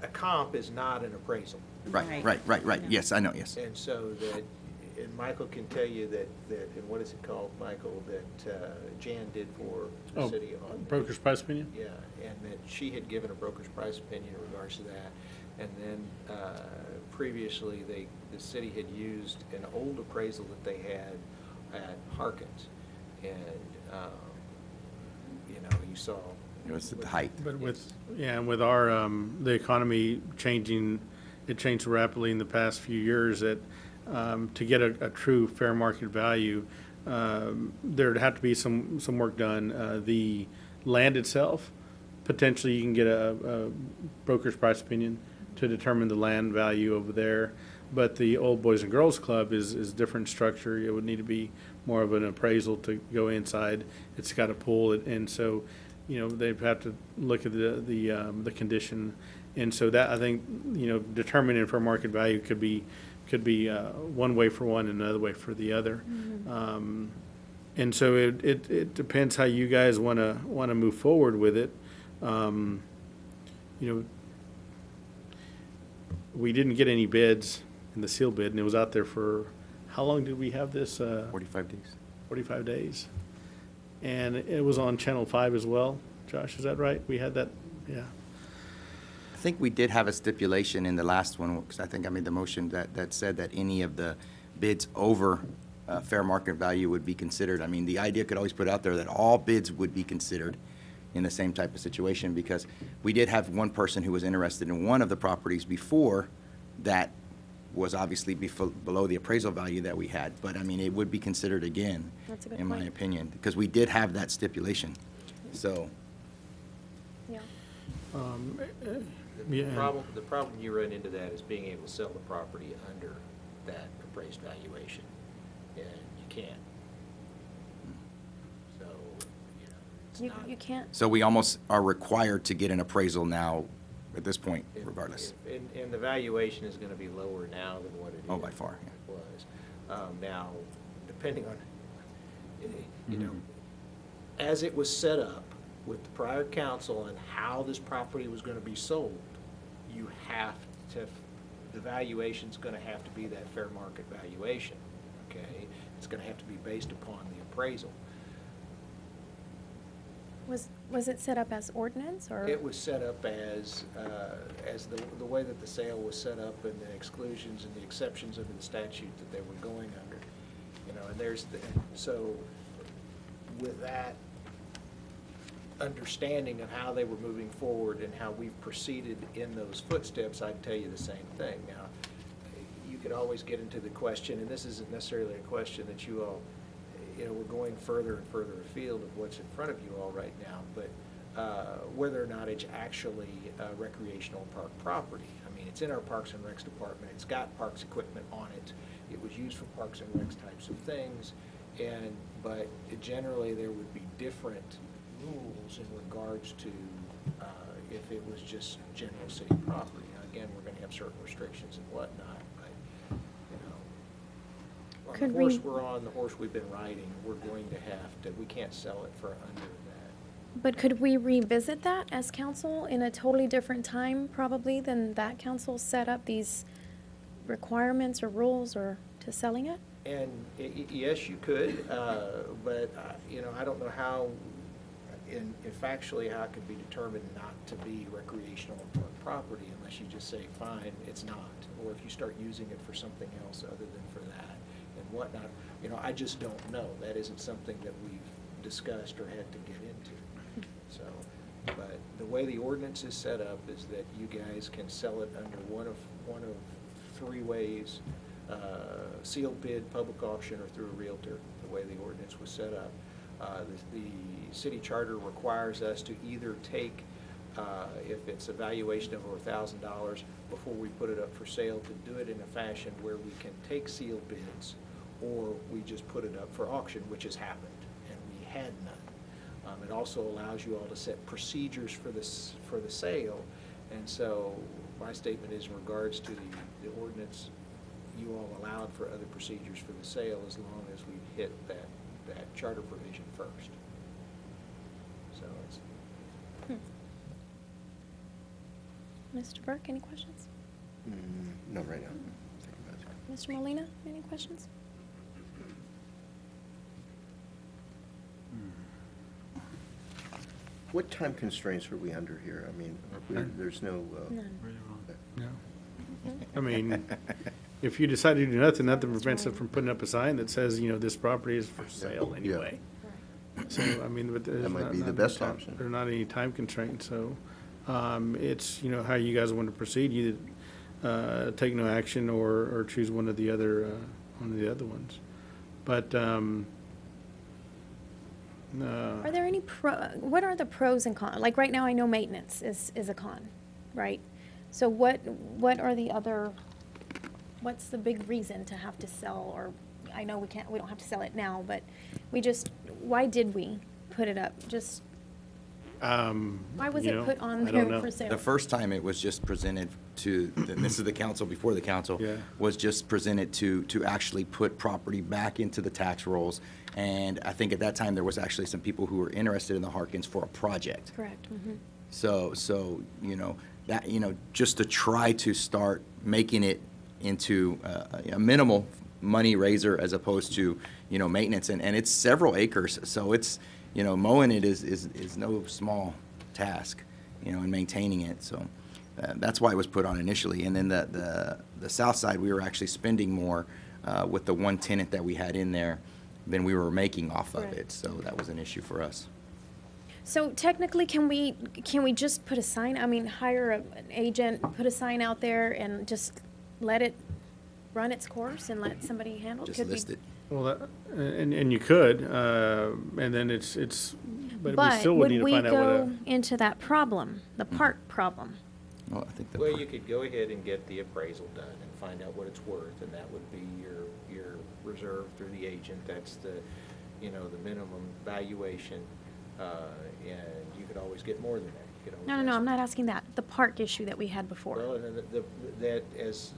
A comp is not an appraisal. Right. Yeah. Yes, I know, yes. And so that, and Michael can tell you that, and what is it called, Michael, that Jan did for the Oh, city on. broker's price opinion? Yeah, and that she had given a broker's price opinion in regards to that. And then previously, the city had used an old appraisal that they had at Harkins. And, you saw. It was at the height. But and with our, the economy changing, it changed rapidly in the past few years that, to get a true fair market value, there'd have to be some work done. The land itself, potentially you can get a broker's price opinion to determine the land value over there. But the Old Boys and Girls Club is different structure. It would need to be more of an appraisal to go inside. It's got a pool, and so, they'd have to look at the condition. And so that, I think, determining fair market value could be one way for one and another way for the other. And so it depends how you guys want to move forward with it. We didn't get any bids in the seal bid, and it was out there for, how long did we have this? 45 days. 45 days. And it was on Channel 5 as well. Josh, is that right? We had that, yeah. I think we did have a stipulation in the last one, because I think I made the motion that said that any of the bids over fair market value would be considered. I mean, the idea could always put out there that all bids would be considered in the same type of situation, because we did have one person who was interested in one of the properties before that was obviously below the appraisal value that we had. But, I mean, it would be considered again, That's a good in my point. opinion, because we did have that stipulation. So, Yeah. The Yeah. problem you run into that is being able to sell the property under that appraised valuation, and you can't. So, it's You, not. you can't, so we almost are required to get an appraisal now at this point, If- regardless. And the valuation is gonna be lower now than what it is. Oh, by far, yeah. Was. Now, depending on, as it was set up with the prior council and how this property was gonna be sold, you have to, the valuation's gonna have to be that fair market valuation, okay? It's gonna have to be based upon the appraisal. was it set up as ordinance, or? It was set up as the way that the sale was set up, and the exclusions and the exceptions under the statute that they were going under. And so with that understanding of how they were moving forward and how we've proceeded in those footsteps, I'd tell you the same thing. Now, you could always get into the question, and this isn't necessarily a question that you all, we're going further and further afield of what's in front of you all right now, but whether or not it's actually recreational park property. I mean, it's in our Parks and Recs department, it's got parks equipment on it, it was used for Parks and Recs types of things, but generally there would be different rules in regards to if it was just general city property. Now, again, we're gonna have certain restrictions and whatnot, but, on Could the horse we- we're on, the horse we've been riding, we're going to have to, we can't sell it for under that. But could we revisit that as council in a totally different time, probably, than that council set up these requirements or rules or to selling it? And yes, you could, but, I don't know how, in factually how it can be determined not to be recreational or park property unless you just say, fine, it's not. Or if you start using it for something else other than for that and whatnot. I just don't know. That isn't something that we've discussed or had to get into. So, but the way the ordinance is set up is that you guys can sell it under one of three ways, sealed bid, public auction, or through a realtor, the way the ordinance was set up. The city charter requires us to either take, if it's a valuation of over $1,000, before we put it up for sale, to do it in a fashion where we can take sealed bids, or we just put it up for auction, which has happened, and we had none. It also allows you all to set procedures for the sale, and so my statement is in regards to the ordinance, you all allowed for other procedures for the sale as long as we hit that charter provision first. So it's. Mr. Burke, any questions? No, right now. Thinking about it. Mr. Molina, any questions? What time constraints are we under here? I mean, there's no, None. No. I mean, if you decide to do nothing prevents us from putting up a sign that says, this property is for sale Yeah. anyway. So, I mean, but there's That might not- be the not best time- option. There's not any time constraint, so, it's, how you guys want to proceed, either, take no action or choose one of the other ones. But, Are there any what are the pros and cons? Like right now, I know maintenance is a con, right? So what are the other, what's the big reason to have to sell, or, I know we don't have to sell it now, but why did we put it up? Just, why was it put on I don't there know. for sale? The first time it was just presented to, and this is the council before the council, Yeah. was just presented to actually put property back into the tax rolls. And I think at that time, there was actually some people who were interested in the Harkins for a project. Correct. Mhm. So, that, just to try to start making it into a minimal money raiser as opposed to, maintenance. And it's several acres, so it's, mowing it is no small task, and maintaining it. So that's why it was put on initially. And then the south side, we were actually spending more with the one tenant that we had in there than we were making off of Right. it. So that was an issue for us. So technically, can we just put a sign, hire an agent, put a sign out there and just let it run its course and let somebody handle it? Just Could we- list it. well, and you could, and then but we But still would would need to we find out what go into that problem, the park problem? Well, I think the Well, you could go ahead and get the appraisal done and find out what it's worth, and that would be your reserve through the agent. That's the minimum valuation, and you could always get more than that. You could always No, ask- I'm not asking that. The park issue that we had Well, before. and then that as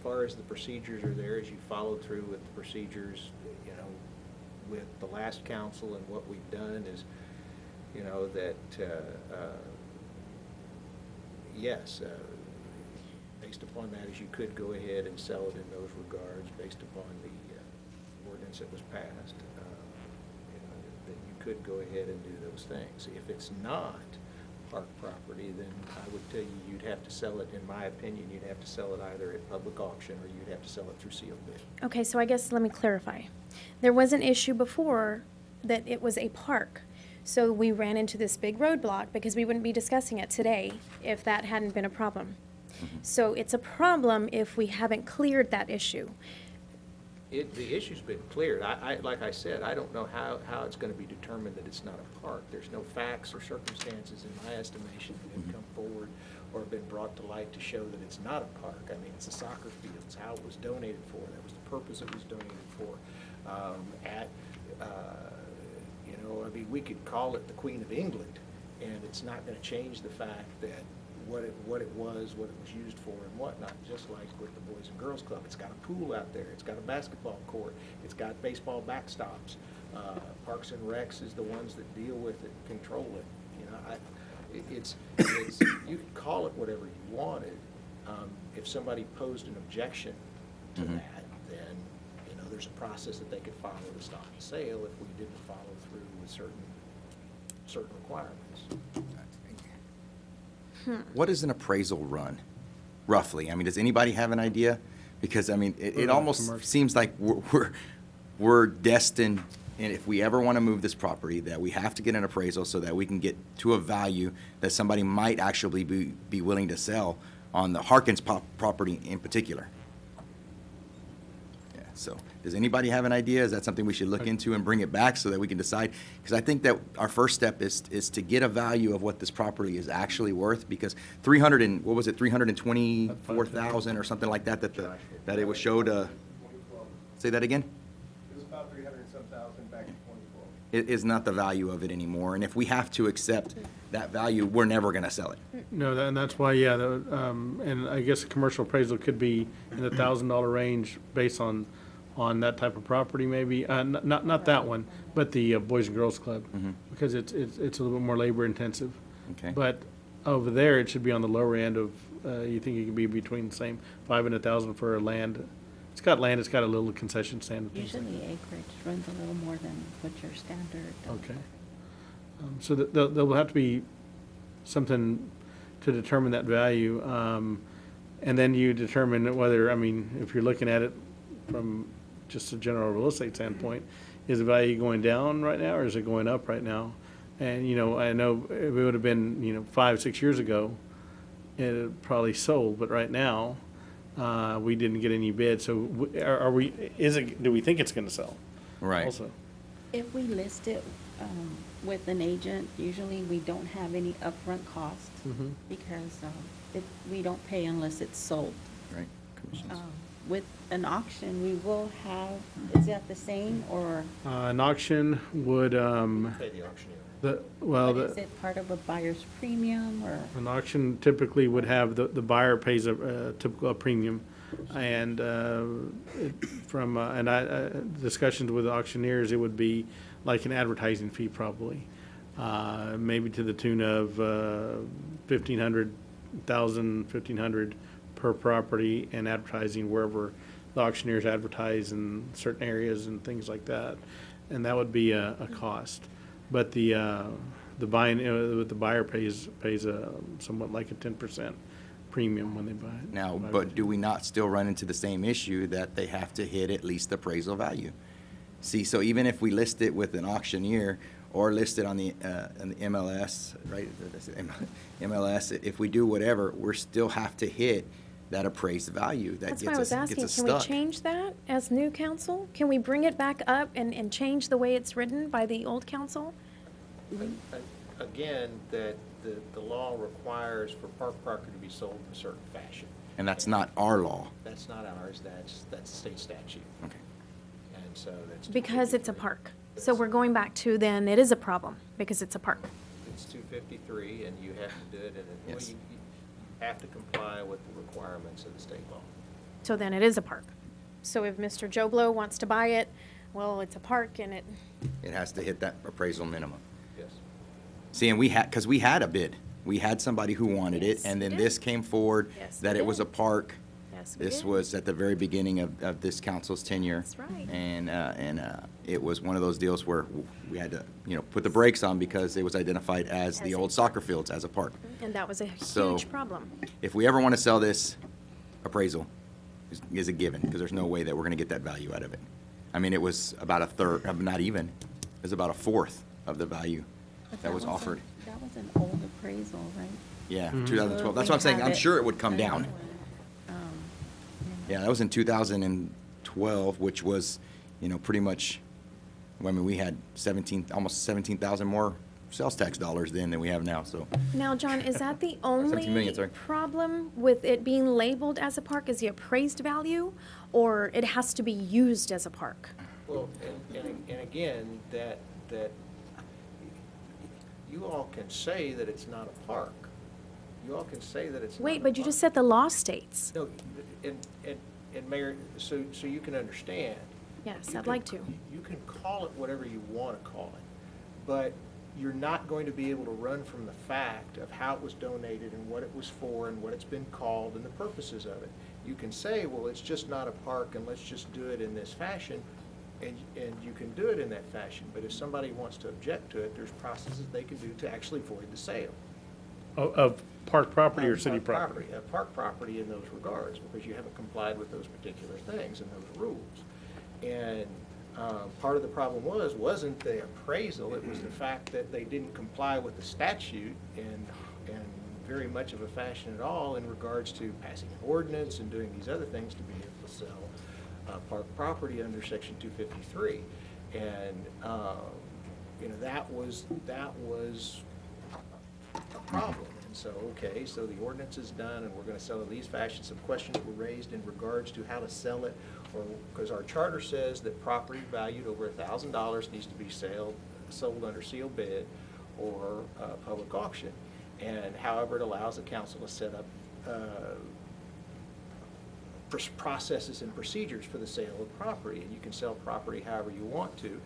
far as the procedures are there, as you follow through with the procedures, with the last council and what we've done is, that, yes, based upon that, is you could go ahead and sell it in those regards based upon the ordinance that was passed. That you could go ahead and do those things. If it's not park property, then I would tell you you'd have to sell it, in my opinion, you'd have to sell it either at public auction or you'd have to sell it through sealed bid. Okay, so I guess let me clarify. There was an issue before that it was a park. So we ran into this big roadblock because we wouldn't be discussing it today if that hadn't been a problem. So it's a problem if we haven't cleared that issue. The issue's been cleared. Like I said, I don't know how it's gonna be determined that it's not a park. There's no facts or circumstances, in my estimation, that have come forward or been brought to light to show that it's not a park. I mean, it's a soccer field. It's how it was donated for. That was the purpose it was donated for. We could call it the Queen of England, and it's not gonna change the fact that what it was, what it was used for and whatnot, just like with the Boys and Girls Club. It's got a pool out there, it's got a basketball court, it's got baseball backstops. Parks and Recs is the ones that deal with it, control it. You could call it whatever you wanted. If somebody posed an objection to that, then, there's a process that they could follow to stop the sale if we didn't follow through with certain certain requirements. What is an appraisal run, roughly? I mean, does anybody have an idea? Because, I mean, it almost seems like we're destined, and if we ever want to move this property, that we have to get an appraisal so that we can get to a value that somebody might actually be willing to sell on the Harkins property in particular. Yeah, so, does anybody have an idea? Is that something we should look into and bring it back so that we can decide? Because I think that our first step is to get a value of what this property is actually worth, because 324,000 or something like that, that it was showed, say that again? It was about 300 and some thousand back in 2012. It is not the value of it anymore, and if we have to accept that value, we're never gonna sell it. No, and that's why, yeah, and I guess a commercial appraisal could be in the $1,000 range based on that type of property, maybe. Not that one, but the Boys and Girls Club, because it's a little bit more labor intensive. Okay. But over there, it should be on the lower end of, you think it could be between the same 5 and 1,000 for a land. It's got land, it's got a little concession stand. and things like Usually acreage runs a little more than what your standard. Okay. So there'll have to be something to determine that value. And then you determine whether, I mean, if you're looking at it from just a general real estate standpoint, is the value going down right now or is it going up right now? And, you know, I know if it would have been, 5, 6 years ago, it probably sold, but right now, we didn't get any bids. So do we think it's going to sell? Right. Also. If we list it with an agent, usually we don't have any upfront cost because we don't pay unless it's sold. Right, commissions. With an auction, we will have, is that the same or, An auction would, Pay the auctioneer. but is it part of a buyer's premium or? an auction typically would have, the buyer pays a typical premium. And discussions with auctioneers, it would be like an advertising fee probably. Maybe to the tune of $1,500 per property and advertising wherever the auctioneers advertise in certain areas and things like that. And that would be a cost. But the buyer pays somewhat like a 10% premium when they buy it. Now, but do we not still run into the same issue that they have to hit at least the appraisal value? See, so even if we list it with an auctioneer or list it on the MLS, right? MLS, if we do whatever, we still have to hit that appraised value. That That's why I was asking, can we change that as new council? Can we bring it back up and change the way it's written by the old council? Again, that the law requires for park property to be sold in a certain fashion. And that's not our law. That's not ours, that's state statute. Okay. And so that's. Because it's a park. So we're going back to then, it is a problem because it's a park. It's 253, and you have to do it, and Yes. you have to comply with the requirements of the state law. So then it is a park. So if Mr. Joe Blow wants to buy it, well, it's a park and it, It has to hit that appraisal minimum. Yes. See, and because we had a bid. We had somebody who wanted it, Yes, and we then did. this came forward, Yes, that we it was a did. park. yes, we This did. was at the very beginning of this council's tenure. That's right. And it was one of those deals where we had to, put the brakes on because it was identified as the As a old soccer fields as a park. And that was a So- huge problem. If we ever want to sell this, appraisal is a given, because there's no way that we're going to get that value out of it. I mean, it was about a third, not even, it was about a fourth of the value But that was offered. That was an old appraisal, right? Yeah, Mm-hmm. 2012. That's So what I'm saying. we I'm have sure it would come down. Um, Yeah, that was in 2012, which was, pretty much, I mean, we had almost 17,000 more sales tax dollars then than we have now, so. Now, John, is that the 17 million, only sorry. problem with it being labeled as a park, is the appraised value? Or it has to be used as a park? Well, and again, that you all can say that it's not a park. You all can say that it's not a Wait, but you park. just said the law states. No, and Mayor, so you can understand. Yes, you I'd can- like to. You can call it whatever you want to call it, but you're not going to be able to run from the fact of how it was donated and what it was for and what it's been called and the purposes of it. You can say, well, it's just not a park and let's just do it in this fashion, And you can do it in that fashion, but if somebody wants to object to it, there's processes they can do to actually void the sale. Of park property or Of city park property? Park property in those regards, because you haven't complied with those particular things and those rules. And part of the problem wasn't the appraisal, it was the fact that they didn't comply with the statute in very much of a fashion at all in regards to passing an ordinance and doing these other things to be able to sell park property under Section 253. And, that was a problem. And so, okay, so the ordinance is done, and we're gonna sell it in these fashions. Some questions were raised in regards to how to sell it, or, because our charter says that property valued over $1,000 needs to be sold under sealed bid or public auction. And however, it allows the council to set up processes and procedures for the sale of property, and you can sell property however you want to,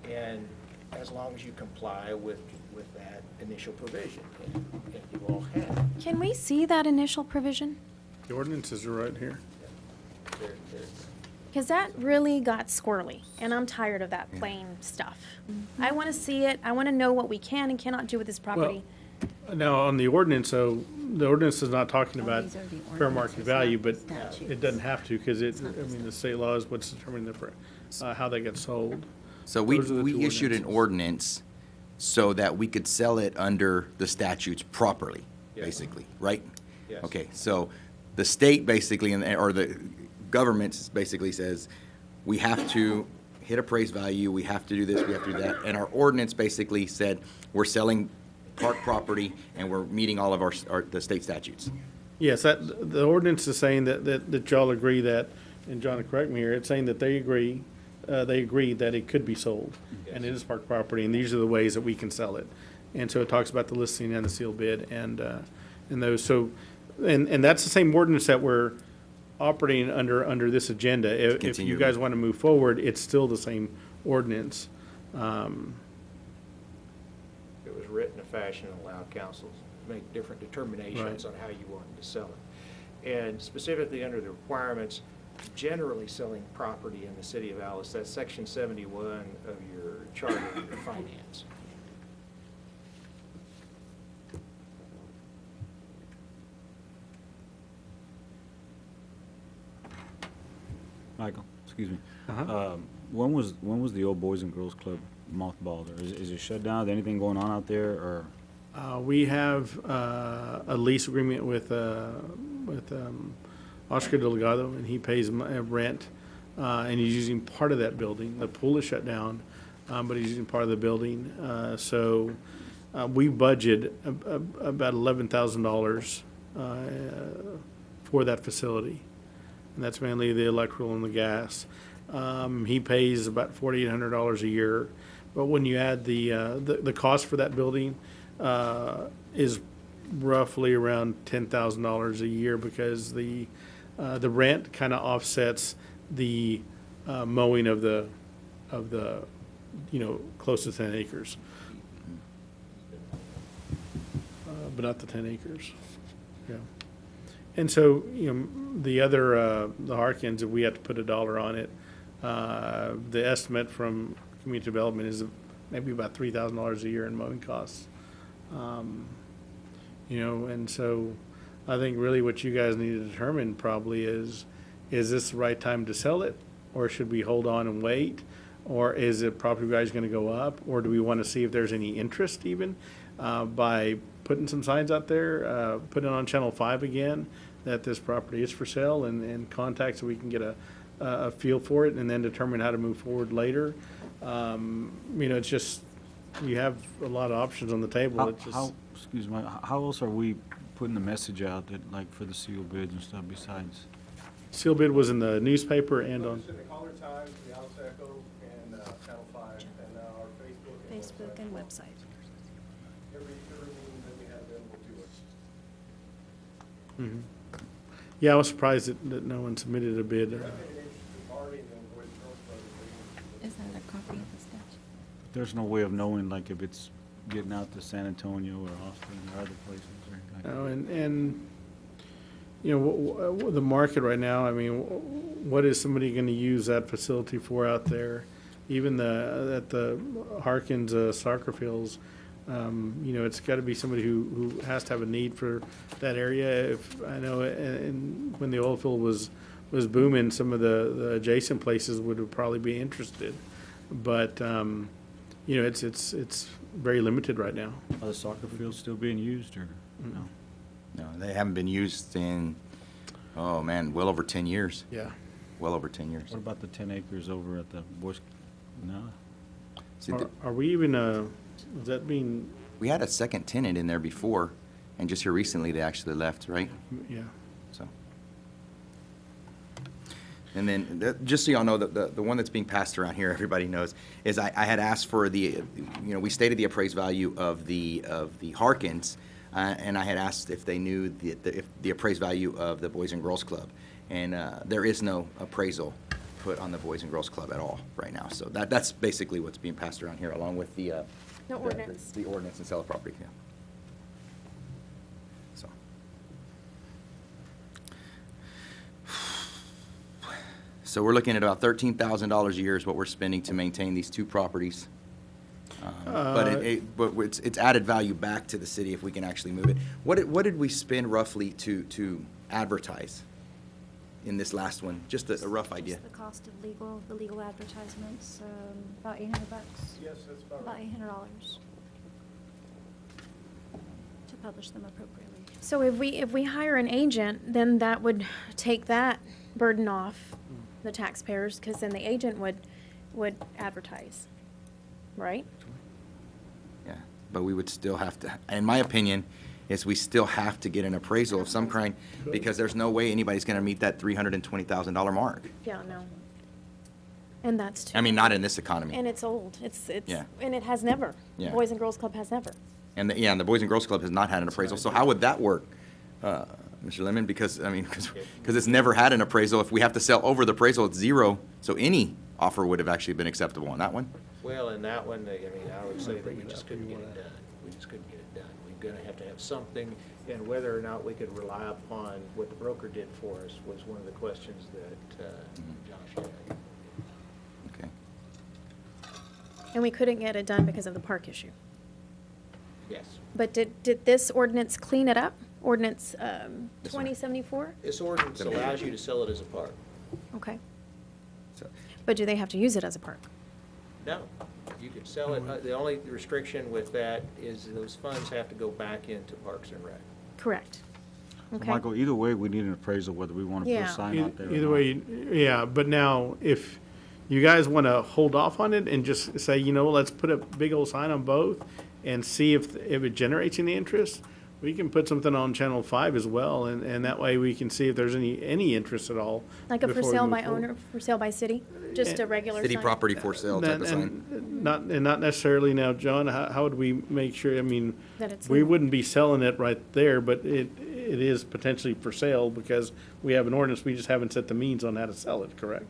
and as long as you comply with that initial provision, and you all have. Can we see that initial provision? The ordinances are right here. They're- Because that really got squirrely, and I'm tired of that plain stuff. I want to see it. I want to know what we can and cannot do with this property. Now, on the ordinance, so the ordinance is not talking Oh, about these are the fair market ordinances, value, not but statutes. it doesn't have to, because It's not the the state law is what's determining how they get sold. So we Those are the two issued an ordinance so that we could sell it under the statutes properly, Yes. basically, right? Yes. Okay, so the state basically, or the government basically says, we have to hit appraised value, we have to do this, we have to do that. And our ordinance basically said, we're selling park property and we're meeting all of the state statutes. Yes, the ordinance is saying that y'all agree that, and John, correct me here, it's saying that they agree that it could be sold, and it is park property, and these are the ways that we can sell it. And so it talks about the listing and the sealed bid and those, so, and that's the same ordinance that we're operating under this agenda. If Continue. you guys want to move forward, it's still the same ordinance. It was written in a fashion that allowed councils to make different determinations Right. on how you wanted to sell it. And specifically under the requirements, generally selling property in the city of Alice, that's Section 71 of your charter of finance. Michael, excuse me. Uh-huh. When was the old Boys and Girls Club mothballed, or is it shut down? Is there anything going on out there, or? We have a lease agreement with Oscar Delgado, and he pays rent, and he's using part of that building. The pool is shut down, but he's using part of the building. So we budget about $11,000 for that facility, and that's mainly the electrical and the gas. He pays about $4,800 a year, but when you add the cost for that building, is roughly around $10,000 a year, because the rent kind of offsets the mowing of the close to 10 acres, but not the 10 acres. Yeah. And so, the other, the Harkins, if we have to put $1 on it, the estimate from community development is maybe about $3,000 a year in mowing costs. And so I think really what you guys need to determine probably is this the right time to sell it? Or should we hold on and wait? Or is the property value going to go up? Or do we want to see if there's any interest even by putting some signs out there, putting it on Channel 5 again, that this property is for sale, and contact so we can get a feel for it and then determine how to move forward later. It's just, you have a lot of options on the table. It's just. Excuse me, how else are we putting the message out that, like, for the sealed bids and stuff besides? Seal bid was in the newspaper and on, It's in the Caller Times, the Alice Echo, and Channel 5, and our Facebook. Facebook and website. Every meeting that we have available to us. yeah, I was surprised that no one submitted a bid. I've been interested in Marty and then Boys and Girls Club. Is that a copy of the statute? There's no way of knowing, like, if it's getting out to San Antonio or Austin or other places or anything like that. And you know, the market right now, I mean, what is somebody gonna use that facility for out there? Even at the Harkins soccer fields, you know, it's gotta be somebody who has to have a need for that area. If, I know, and when the oil field was booming, some of the adjacent places would probably be interested. But, you know, it's very limited right now. Are the soccer fields still being used, or no? No, they haven't been used in, oh man, well over 10 years. Yeah. Well over 10 years. What about the 10 acres over at the Boys? No? See, Are we even, is that being, we had a second tenant in there before, and just here recently, they actually left, right? yeah. So. And then, just so y'all know, the one that's being passed around here, everybody knows, is I had asked for the, you know, we stated the appraised value of the Harkins, and I had asked if they knew if the appraised value of the Boys and Girls Club. And there is no appraisal put on the Boys and Girls Club at all right now. So that's basically what's being passed around here, along with the ordinance. the ordinance and sale of property, yeah. So. So we're looking at about $13,000 a year is what we're spending to maintain these two properties. But it's added value back to the city if we can actually move it. What did we spend roughly to advertise in this last one? Just a rough idea. Just the cost of the legal advertisements, about $800. Yes, that's About $800 to publish them appropriately. So if we hire an agent, then that would take that burden off the taxpayers, because then the agent would advertise, right? Yeah, but we would still have to, in my opinion, is we still have to get an appraisal of some kind, because there's no way anybody's gonna meet that $320,000 mark. Yeah, no. And that's too. I mean, not in this economy. And it's old. It's Yeah. and it has never. Yeah. Boys and Girls Club has never. And and the Boys and Girls Club has not had an appraisal, so how would that work, Mr. Lemon? Because, I mean, because it's never had an appraisal. If we have to sell over the appraisal, it's zero, so any offer would have actually been acceptable on that one. Well, in that one, I mean, I would say that we just couldn't get it done. We just couldn't get it done. We're gonna have to have something, and whether or not we could rely upon what the broker did for us was one of the questions that Josh had. Okay. And we couldn't get it done because of the park issue. Yes. But did this ordinance clean it up? Ordinance This one. 2074? This ordinance allows you to sell it as a park. Okay. So, But do they have to use it as a park? No, you could sell it. The only restriction with that is those funds have to go back into Parks and Rec. Correct. So, Okay. Michael, either way, we need an appraisal, whether we want to put Yeah. a sign out there or Either not. way, yeah, but now, if you guys want to hold off on it and just say, you know, let's put a big old sign on both and see if it generates any interest, we can put something on Channel 5 as well, and that way we can see if there's any interest at all. Like a for before we sale move by forward. owner, for sale by city? Just a regular city sign? property for sale type of sign. And not necessarily now, John, how would we make sure, I mean, That it's we legal. wouldn't be selling it right there, but it is potentially for sale because we have an ordinance, we just haven't set the means on how to sell it, correct?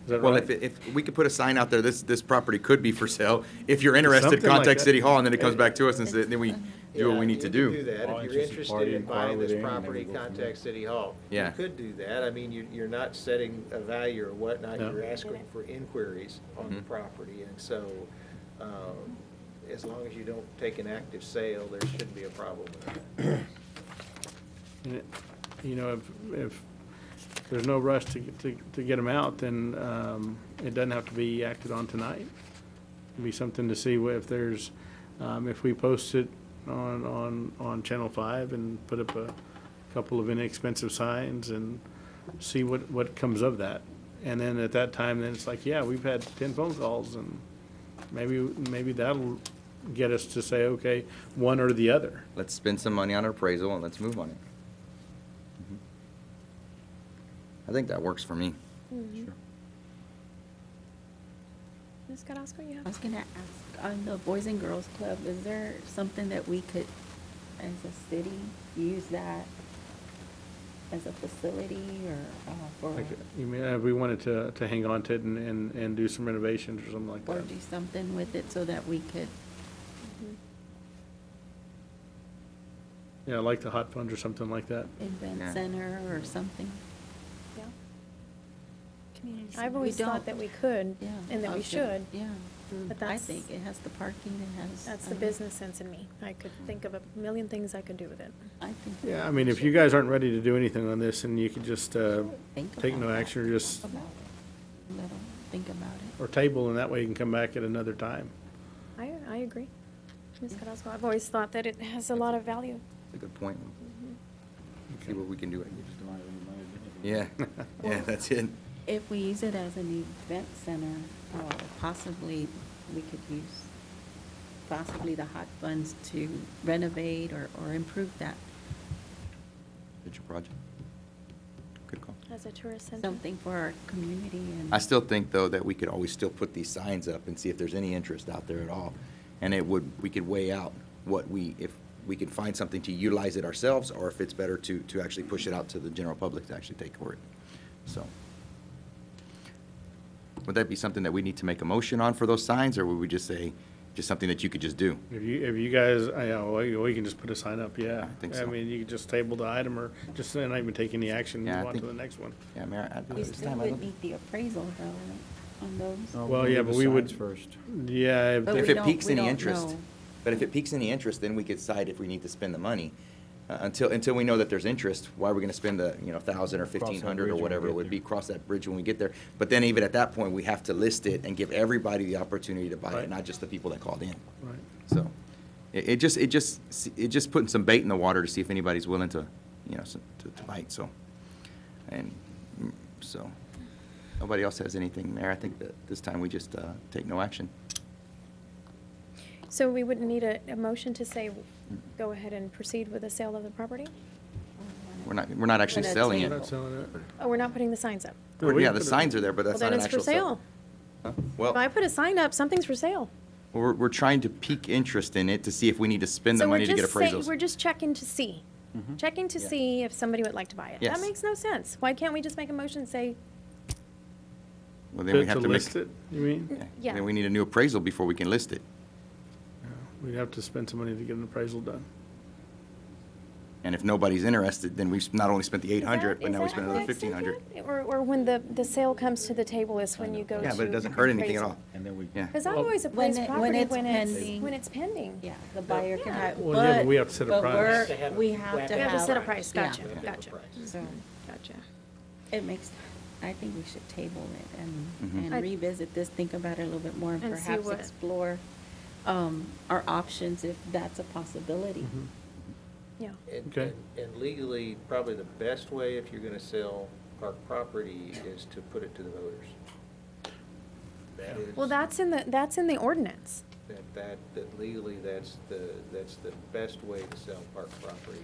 Is that Well, right? if we could put a sign out there, this property could be for sale. If you're interested, Something like contact that. City Hall, and then it comes back to us, and then we do what we need to Yeah, you do. could do that. Oh, If it's you're just a interested party in inquiry buying this with Amy, and then property, we'll go from contact City Hall. Yeah. You could do that. I mean, you're not setting a value or whatnot. No. You're asking for inquiries on the Mhm. property. And so, as long as you don't take an active sale, there shouldn't be a problem with that. And you know, if there's no rush to get them out, then it doesn't have to be acted on tonight. It'd be something to see if there's, if we post it on Channel 5 and put up a couple of inexpensive signs and see what comes of that. And then at that time, then it's like, yeah, we've had 10 phone calls, and maybe that'll get us to say, okay, one or the other. Let's spend some money on an appraisal, and let's move on it. I think that works for me. Sure. Ms. Carrasco, you I have? was gonna ask, on the Boys and Girls Club, is there something that we could, as a city, use that as a facility or for, Like, you mean, if we wanted to hang on to it and do some renovations or something like or that? do something with it so that we could, Yeah, like the hot funds or something like that. Event Yeah. center or something. Yeah. Community I've center. always We thought don't. that we could Yeah. and that we Okay. should. Yeah. But I that's- think it has the parking, it has. That's the business sense in me. I could think of a million things I could do with it. I think. Yeah, I mean, if you guys aren't ready to do anything on this, and you could just Think take no about that. action, or just, About it. Let 'em think about it. or table, and that way you can come back at another time. I agree. Ms. Carrasco, I've always thought that it has a lot of value. That's a good point. See what we can do. Just don't have any money. Yeah, yeah, that's it. If we use it as an event center, possibly we could use possibly the hot funds to renovate or improve that. Future project. Good call. As a tourist center. Something for our community and. I still think, though, that we could always still put these signs up and see if there's any interest out there at all. And we could weigh out if we could find something to utilize it ourselves, or if it's better to actually push it out to the general public to actually take for it. So, would that be something that we need to make a motion on for those signs, or would we just say, just something that you could just do? If you guys, we can just put a sign up, yeah. I think so. I mean, you could just table the item, or just not even take any action, Yeah, I move on to think- the next one. Yeah, Mayor, at We this still time, I would don't. need the appraisal though, on those. No, Well, we'll yeah, do but the we would- signs First. Yeah, But If we it don't- piques we any don't interest, know. but if it piques any interest, then we could decide if we need to spend the money. Until we know that there's interest, why are we gonna spend the, 1,000 or Cross that 1,500 or bridge when we whatever it get would there. be, cross that bridge when we get there. But then even at that point, we have to list it and give everybody the opportunity to buy Right. it, not just the people that called in. right. So, it just putting some bait in the water to see if anybody's willing to, to bite, so. And, so, nobody else has anything, Mayor. I think that this time we just, take no action. So we wouldn't need a motion to say, go ahead and proceed with the sale of the property? We're not actually Gonna selling We're it. not selling it. Oh, we're not putting the signs up? No, we Yeah, can the put it- signs are there, but Well, that's then not an it's for actual sale. sale. Huh? If Well, I put a sign up, something's for sale. we're trying to pique interest in it to see if we need to spend the So we're money to get just saying, appraisals. we're just checking to see. Checking to Yeah. see if somebody would like to buy it. Yes. That makes no sense. Why can't we just make a motion and say, Well, then we have to make. list it, you mean? Yeah. Then we need a new appraisal before we can list it. We'd have to spend some money to get an appraisal done. And if nobody's interested, then we've not only spent the Is that- 800, but is now we that spent how another it's done 1,500. yet? Or when the sale comes to the table is when you go to Yeah, but it doesn't hurt anything at appraisal? all. And then we. Yeah. Because I've Well, always When appraised it- when property it's when pending. it's pending. Yeah, the buyer can have. Well, yeah, but we have to set a but price. we're- We have to have a- We have to We have to have. set a price, yeah. gotcha, gotcha, So gotcha. it makes, I think we should table it Mhm. and I- revisit this, think about it a little bit more, and And see perhaps what- explore our options if that's a possibility. Yeah. Okay. And legally, probably the best way if you're gonna sell park property is to put it to the voters. That is. Well, that's in the ordinance. That legally, that's the best way to sell park property.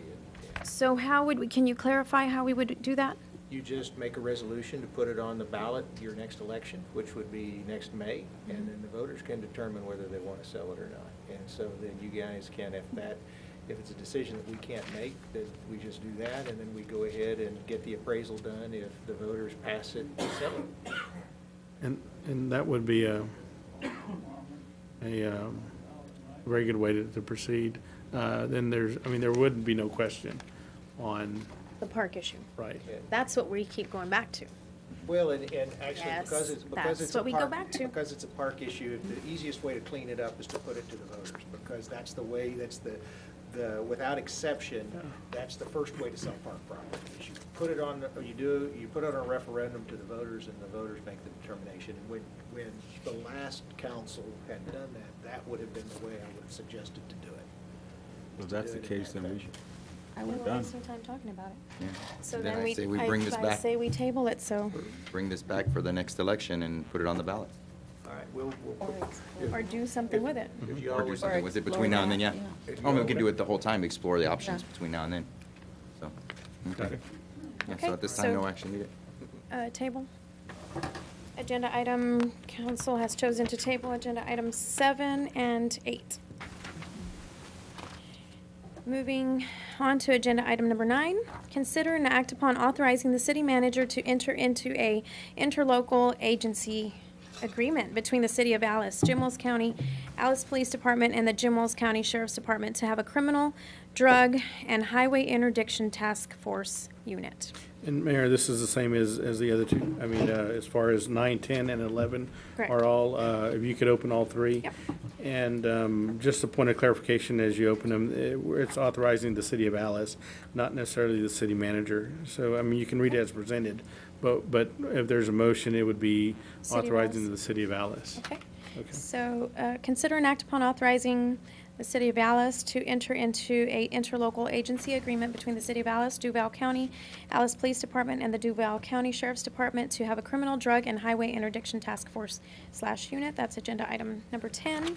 And So how would we, can you clarify how we would do that? you just make a resolution to put it on the ballot your next election, which would be next May, and then the voters can determine whether they want to sell it or not. And so then you guys can, if it's a decision that we can't make, that we just do that, and then we go ahead and get the appraisal done. If the voters pass it, we sell it. And that would be a very good way to proceed. Then there wouldn't be no question on, The park issue. right. That's what we keep going back to. Well, and actually, Yes, because it's that's a what we go park, back to. because it's a park issue, the easiest way to clean it up is to put it to the voters, because that's the way, that's the, without exception, that's the first way to sell park property. Is you put it on, you put it on a referendum to the voters, and the voters make the determination. And when the last council had done that, that would have been the way I would have suggested to do it. If that's the Do it in case, that then we fashion. should. I won't Done. waste some time talking about it. Yeah. So Then then I say we bring this I back, say we table it, so, bring this back for the next election and put it on the ballot. All right, we'll or do something with it. if you Or do always, something with it explore between now and then, that, yeah. yeah. Oh, we can do it the whole time, explore the options Yeah. between now and then. So, okay. Yeah, Okay, so at this so- time, no action needed. Table. Agenda item, council has chosen to table agenda items 7 and 8. Moving on to agenda item number 9, consider and act upon authorizing the city manager to enter into a interlocal agency agreement between the City of Alice, Jim Wells County, Alice Police Department, and the Jim Wells County Sheriff's Department to have a criminal, drug, and highway interdiction task force unit. And Mayor, this is the same as the other two. I mean, as far as 9, 10, and 11 Correct. are all, if you could open all three. Yep. And just a point of clarification as you open them, it's authorizing the City of Alice, not necessarily the city manager. So, I mean, you can read it as presented, but if there's a motion, it would be City of authorizing Alice. the City of Alice. Okay. Okay. So, consider an act upon authorizing the City of Alice to enter into a interlocal agency agreement between the City of Alice, Duval County, Alice Police Department, and the Duval County Sheriff's Department to have a criminal, drug, and highway interdiction task force / unit. That's agenda item number 10.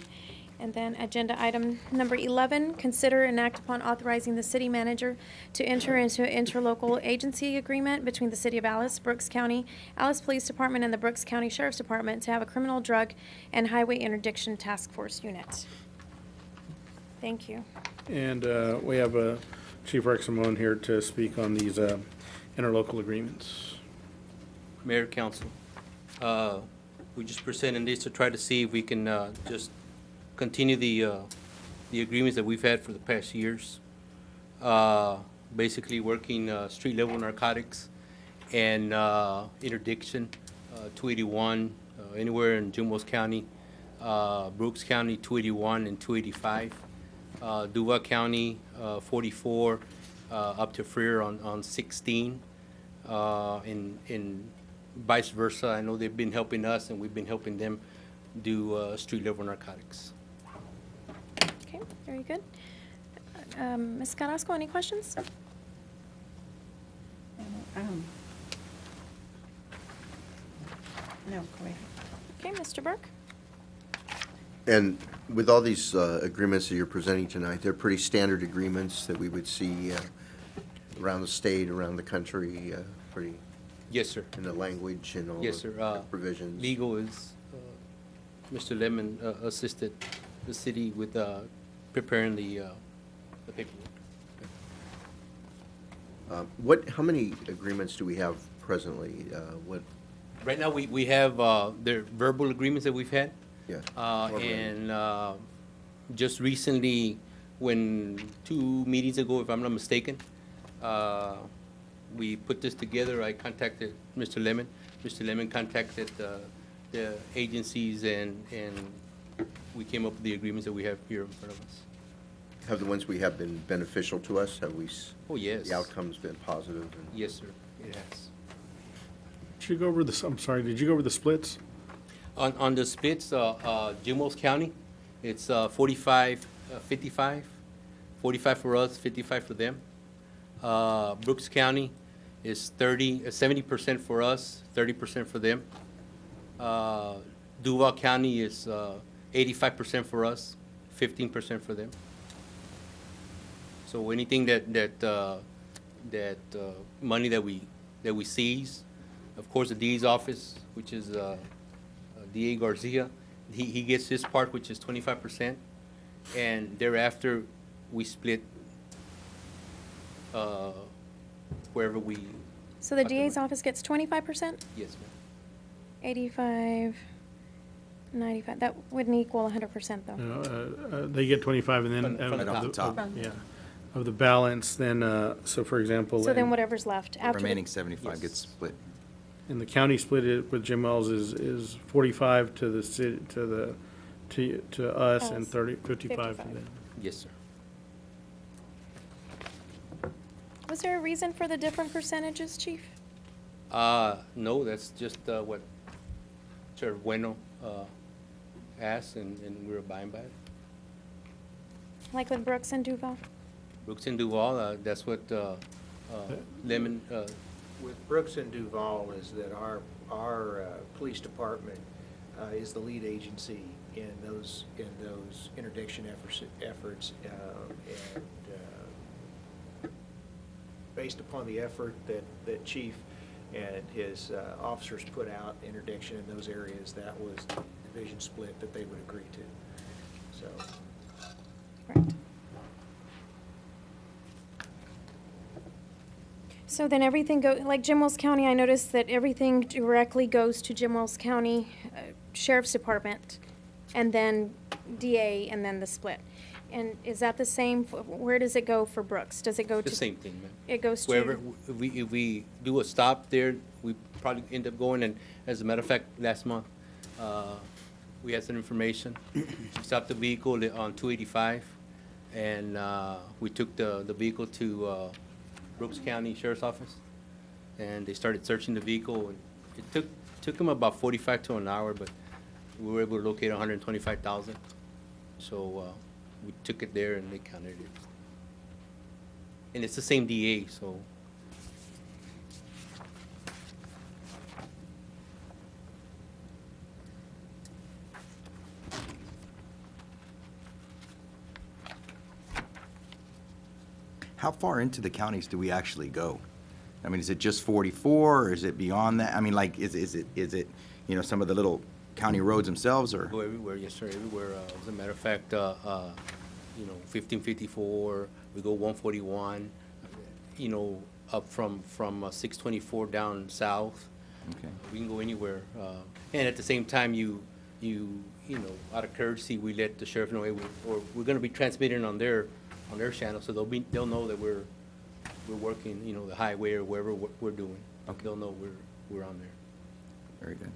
And then agenda item number 11, consider an act upon authorizing the city manager to enter into an interlocal agency agreement between the City of Alice, Brooks County, Alice Police Department, and the Brooks County Sheriff's Department to have a criminal, drug, and highway interdiction task force unit. Thank you. And we have Chief Rex Simone here to speak on these interlocal agreements. Mayor, Council, we just presented this to try to see if we can just continue the agreements that we've had for the past years. Basically working street level narcotics and interdiction, 281, anywhere in Jim Wells County, Brooks County, 281 and 285. Duval County, 44, up to Freer on 16, and vice versa. I know they've been helping us, and we've been helping them do street level narcotics. Okay, very good. Ms. Carrasco, any questions? No, go ahead. Okay, Mr. Burke? And with all these agreements that you're presenting tonight, they're pretty standard agreements that we would see around the state, around the country, pretty Yes, sir. in the language and all Yes, the sir. provisions. Legal is, Mr. Lemon assisted the city with preparing the paperwork. How many agreements do we have presently? What, Right now, we have the verbal agreements that we've had. yeah. And just recently, when 2 meetings ago, if I'm not mistaken, we put this together. I contacted Mr. Lemon. Mr. Lemon contacted the agencies, and we came up with the agreements that we have here in front of us. Have the ones we have been beneficial to us? Have we, Oh, yes. the outcome's been positive? And- Yes, sir. It has. Did you go over this, I'm sorry, did you go over the splits? On the splits, Jim Wells County, it's 45, 55. 45 for us, 55 for them. Brooks County is 70% for us, 30% for them. Duval County is 85% for us, 15% for them. So anything that money that we seize, of course, the DA's office, which is DA Garcia, he gets his part, which is 25%, and thereafter we split wherever we. So the DA's office gets 25%? Yes, ma'am. 85, 95, that wouldn't equal 100% though. They get 25 and then. From the Right off the top. Yeah, of the balance, then, so for example. So then in- whatever's left after. the- Remaining 75 Yes. gets split. And the county split it with Jim Wells is 45 to the city, to us, and Us. 55 to 55. them. Yes, sir. Was there a reason for the different percentages, Chief? No, that's just what Chair Bueno asked, and we're abiding by it. Like with Brooks and Duval? Brooks and Duval, that's what Lemon, With Brooks and Duval is that our police department is the lead agency in those interdiction efforts, and based upon the effort that Chief and his officers put out, interdiction in those areas, that was the division split that they would agree to. So, Correct. So then everything like Jim Wells County, I noticed that everything directly goes to Jim Wells County Sheriff's Department, and then DA, and then the split. And is that the same, where does it go for Brooks? Does it go to? The same thing, man. It goes to? Wherever, if we do a stop there, we probably end up going, and as a matter of fact, last month, we had some information. We stopped the vehicle on 285, and we took the vehicle to Brooks County Sheriff's Office, and they started searching the vehicle, and it took them about 45 to an hour, but we were able to locate 125,000. So we took it there, and they counted it. And it's the same DA, so. How far into the counties do we actually go? I mean, is it just 44, or is it beyond that? I mean, like, is it, you know, some of the little county roads themselves, or? Go everywhere, yes, sir, everywhere. As a matter of fact, 1554, we go 141, up from 624 down south. Okay. We can go anywhere. And at the same time, out of courtesy, we let the sheriff know, hey, we're gonna be transmitting on their channel, so they'll know that we're working, the highway or wherever we're doing. Okay. They'll know we're on there. Very good.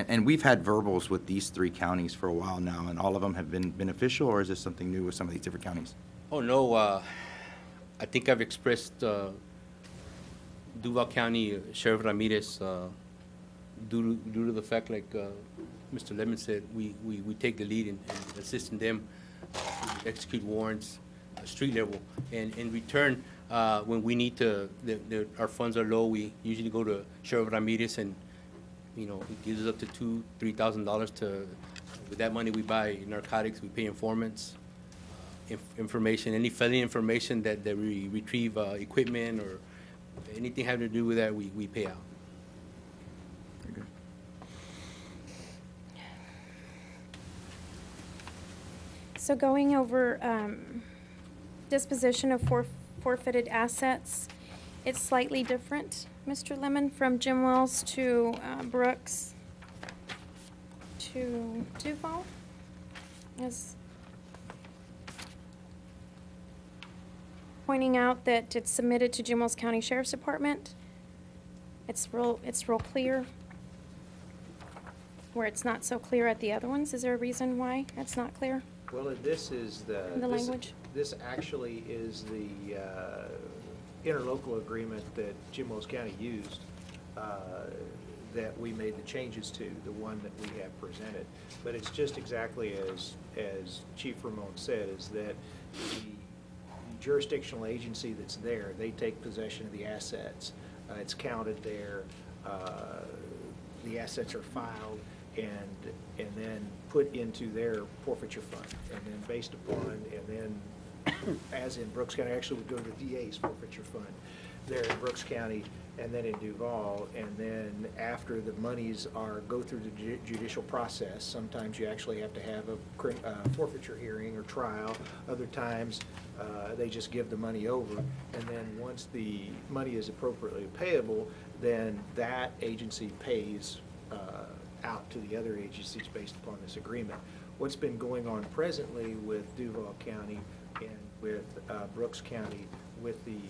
And we've had verbals with these 3 counties for a while now, and all of them have been beneficial, or is this something new with some of these different counties? Oh, no, I think I've expressed Duval County Sheriff Ramirez, due to the fact, like Mr. Lemon said, we take the lead in assisting them to execute warrants, street level. And in return, when we need to, our funds are low, we usually go to Sheriff Ramirez, and he gives us up to $2,000-$3,000 to. With that money, we buy narcotics, we pay informants, information, any felony information that we retrieve, equipment or anything having to do with that, we pay out. Very good. So going over disposition of forfeited assets, it's slightly different, Mr. Lemon, from Jim Wells to Brooks to Duval. Is pointing out that it's submitted to Jim Wells County Sheriff's Department. It's real clear, where it's not so clear at the other ones. Is there a reason why it's not clear? Well, this is The this- language? This actually is the interlocal agreement that Jim Wells County used, that we made the changes to, the one that we have presented. But it's just exactly as Chief Ramon said, is that the jurisdictional agency that's there, they take possession of the assets. It's counted there. The assets are filed and then put into their forfeiture fund. And then based upon, and then as in Brooks County, actually would go to the DA's forfeiture fund there in Brooks County and then in Duval. And then after the monies go through the judicial process, sometimes you actually have to have a forfeiture hearing or trial. Other times, they just give the money over. And then once the money is appropriately payable, then that agency pays out to the other agencies based upon this agreement. What's been going on presently with Duval County and with Brooks County with the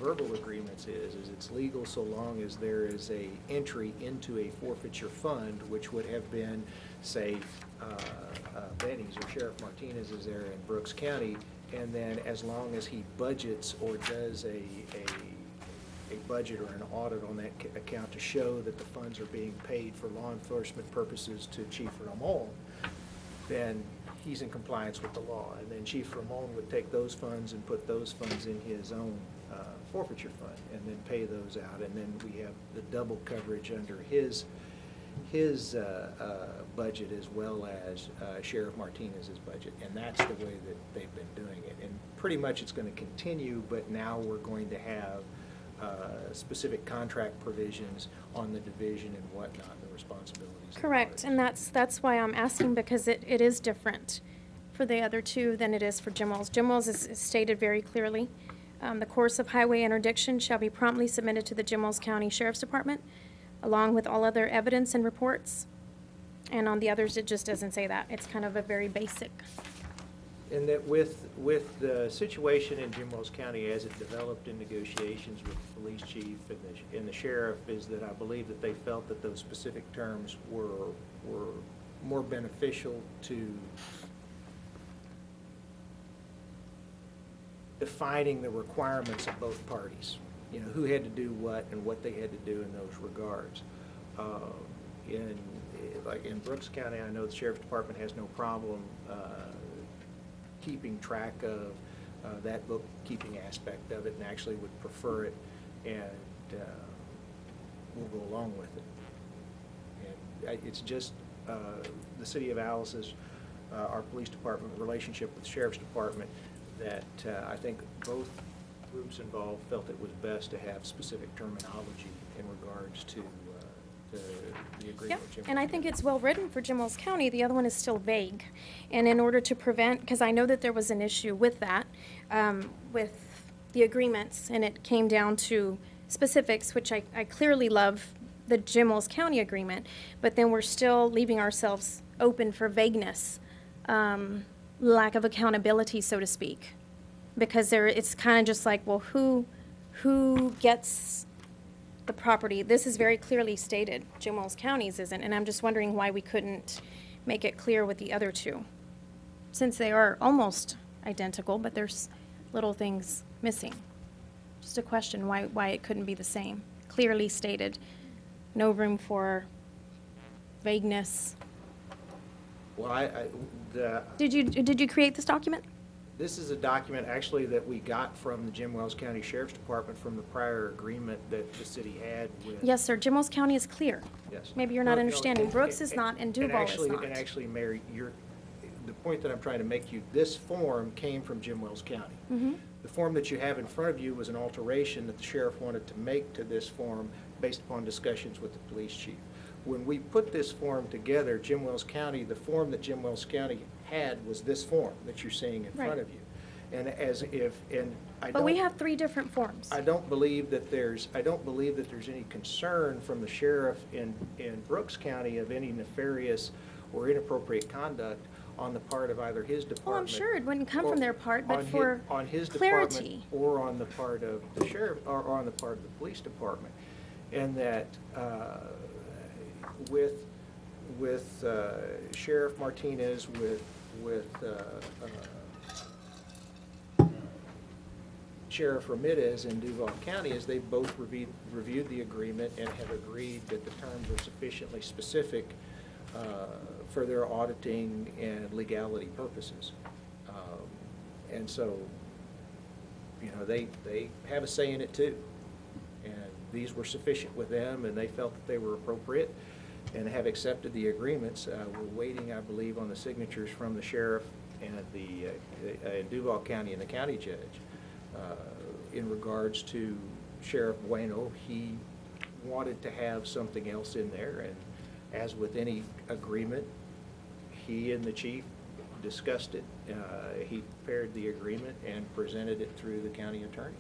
verbal agreements is it's legal so long as there is a entry into a forfeiture fund, which would have been, say, Benny's or Sheriff Martinez is there in Brooks County, and then as long as he budgets or does a budget or an audit on that account to show that the funds are being paid for law enforcement purposes to Chief Ramon, then he's in compliance with the law. And then Chief Ramon would take those funds and put those funds in his own forfeiture fund and then pay those out. And then we have the double coverage under his budget as well as Sheriff Martinez's budget. And that's the way that they've been doing it. And pretty much it's going to continue, but now we're going to have specific contract provisions on the division and whatnot, the responsibilities. Correct, and that's why I'm asking, because it is different for the other two than it is for Jim Wells. Jim Wells is stated very clearly The course of highway interdiction shall be promptly submitted to the Jim Wells County Sheriff's Department, along with all other evidence and reports. And on the others, it just doesn't say that. It's kind of a very basic. And that with the situation in Jim Wells County as it developed in negotiations with the police chief and the sheriff, is that I believe that they felt that those specific terms were more beneficial to defining the requirements of both parties. You know, who had to do what and what they had to do in those regards. Like in Brooks County, I know the sheriff's department has no problem keeping track of that bookkeeping aspect of it, and actually would prefer it, and will go along with it. And it's just the city of Alice's, our police department relationship with the sheriff's department, that I think both groups involved felt it was best to have specific terminology in regards to the agreement. Yep, with Jim and I Wells think County. it's well written for Jim Wells County. The other one is still vague. And in order to prevent, because I know that there was an issue with that, with the agreements, and it came down to specifics, which I clearly love the Jim Wells County agreement, but then we're still leaving ourselves open for vagueness, lack of accountability, so to speak. Because it's kind of just like, well, who gets the property? This is very clearly stated. Jim Wells County's isn't, and I'm just wondering why we couldn't make it clear with the other two, since they are almost identical, but there's little things missing. Just a question why it couldn't be the same. Clearly stated, no room for vagueness. Well, Did you create this document? this is a document actually that we got from the Jim Wells County Sheriff's Department from the prior agreement that the city had with. Yes, sir. Jim Wells County is clear. Yes. Maybe you're not No, understanding. and- Brooks is not, and Duval is not. And actually, Mary, the point that I'm trying to make you, this form came from Jim Wells County. Mm-hmm. The form that you have in front of you was an alteration that the sheriff wanted to make to this form based upon discussions with the police chief. When we put this form together, Jim Wells County, the form that Jim Wells County had was this form that you're seeing in front Right. of you. And I don't. But we have three different forms. I don't believe that there's any concern from the sheriff in Brooks County of any nefarious or inappropriate conduct on the part of either his department. Well, I'm sure it wouldn't come from their part, but on hi- for on his department clarity. or on the part of the sheriff, or on the part of the police department. And that with Sheriff Martinez, with Sheriff Ramirez in Duval County, as they both reviewed the agreement and have agreed that the terms are sufficiently specific for their auditing and legality purposes. And so, you know, they have a say in it too. And these were sufficient with them, and they felt that they were appropriate and have accepted the agreements. We're waiting, I believe, on the signatures from the sheriff and in Duval County and the county judge. In regards to Sheriff Bueno, he wanted to have something else in there, and as with any agreement, he and the chief discussed it. He prepared the agreement and presented it through the county attorney.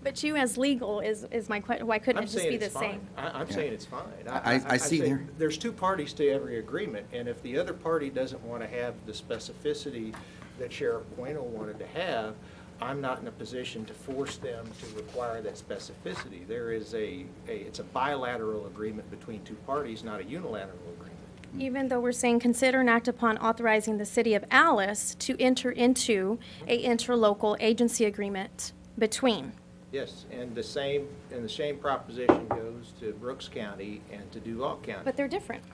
But you as legal is my question, why couldn't I'm it just saying be the it's fine. same? I'm saying it's fine. I see say there. There's two parties to every agreement, and if the other party doesn't want to have the specificity that Sheriff Bueno wanted to have, I'm not in a position to force them to require that specificity. There is it's a bilateral agreement between two parties, not a unilateral agreement. Even though we're saying consider and act upon authorizing the city of Alice to enter into a interlocal agency agreement between. Yes, and the same proposition goes to Brooks County and to Duval County. But they're different.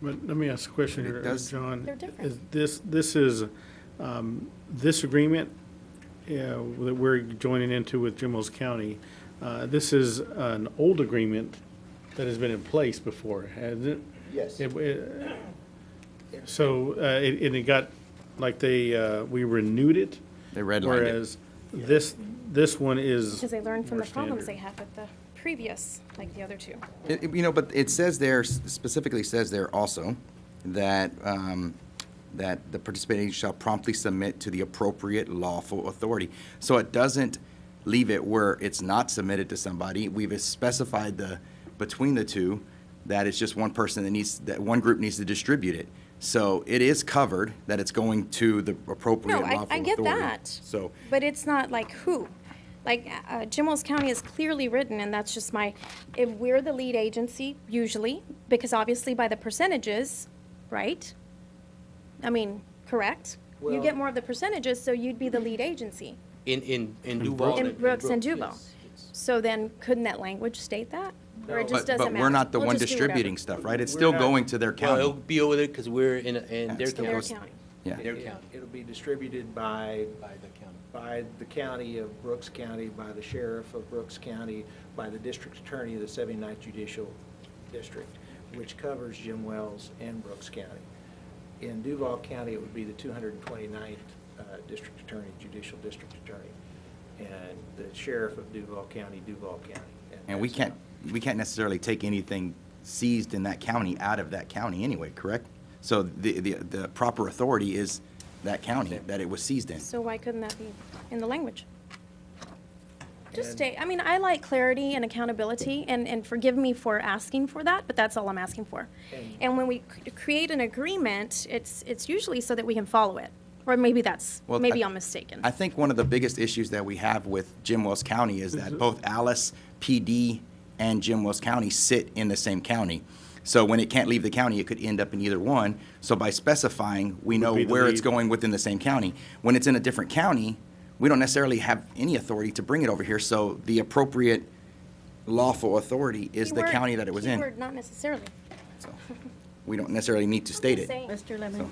But let me ask a question But it here, does- John. They're different. Is this agreement that we're joining into with Jim Wells County, this is an old agreement that has been in place before, hasn't it? Yes. So, it got, like we renewed it? They redlined it. Whereas this one is. Because they learned from more the problems they standard. had with the previous, like the other two. But it says there, specifically says there also, that that the participating agency shall promptly submit to the appropriate lawful authority. So it doesn't leave it where it's not submitted to somebody. We've specified between the two, that it's just one person that one group needs to distribute it. So it is covered, that it's going to the appropriate No, lawful I authority. get that. So, But it's not like who. Like, Jim Wells County is clearly written, and that's just if we're the lead agency, usually, because obviously by the percentages, right? I mean, correct? You Well- get more of the percentages, so you'd be the lead agency. In Duval. In Brooks and Duval. yes, yes. So then, couldn't that language state that? Or it just but doesn't matter? we're not the We'll one just do whatever. distributing stuff, right? It's We're still not- going to their Well, it'll county. be over there because we're in their still Their county. goes- county. Yeah. Their county, It'll be distributed by by the county. by the county of Brooks County, by the sheriff of Brooks County, by the district attorney of the 79th Judicial District, which covers Jim Wells and Brooks County. In Duval County, it would be the 229th District Attorney, Judicial District Attorney, and the sheriff of Duval County, Duval County. And we can't necessarily take anything seized in that county out of that county anyway, correct? So the proper authority is that county that it was seized in. So why couldn't that be in the language? Just And- stay, I mean, I like clarity and accountability, and forgive me for asking for that, but that's all I'm asking for. And when we create an agreement, it's usually so that we can follow it. Or maybe Well, maybe I- I'm mistaken. I think one of the biggest issues that we have with Jim Wells County is that both Alice PD and Jim Wells County sit in the same county. So when it can't leave the county, it could end up in either one. So by specifying, we know be the where it's lead. going within the same county. When it's in a different county, we don't necessarily have any authority to bring it over here. So the appropriate lawful authority is the Keyword- county that it was in. Keyword, not necessarily. So we don't necessarily need to state it. Saying. Mr. Lemon,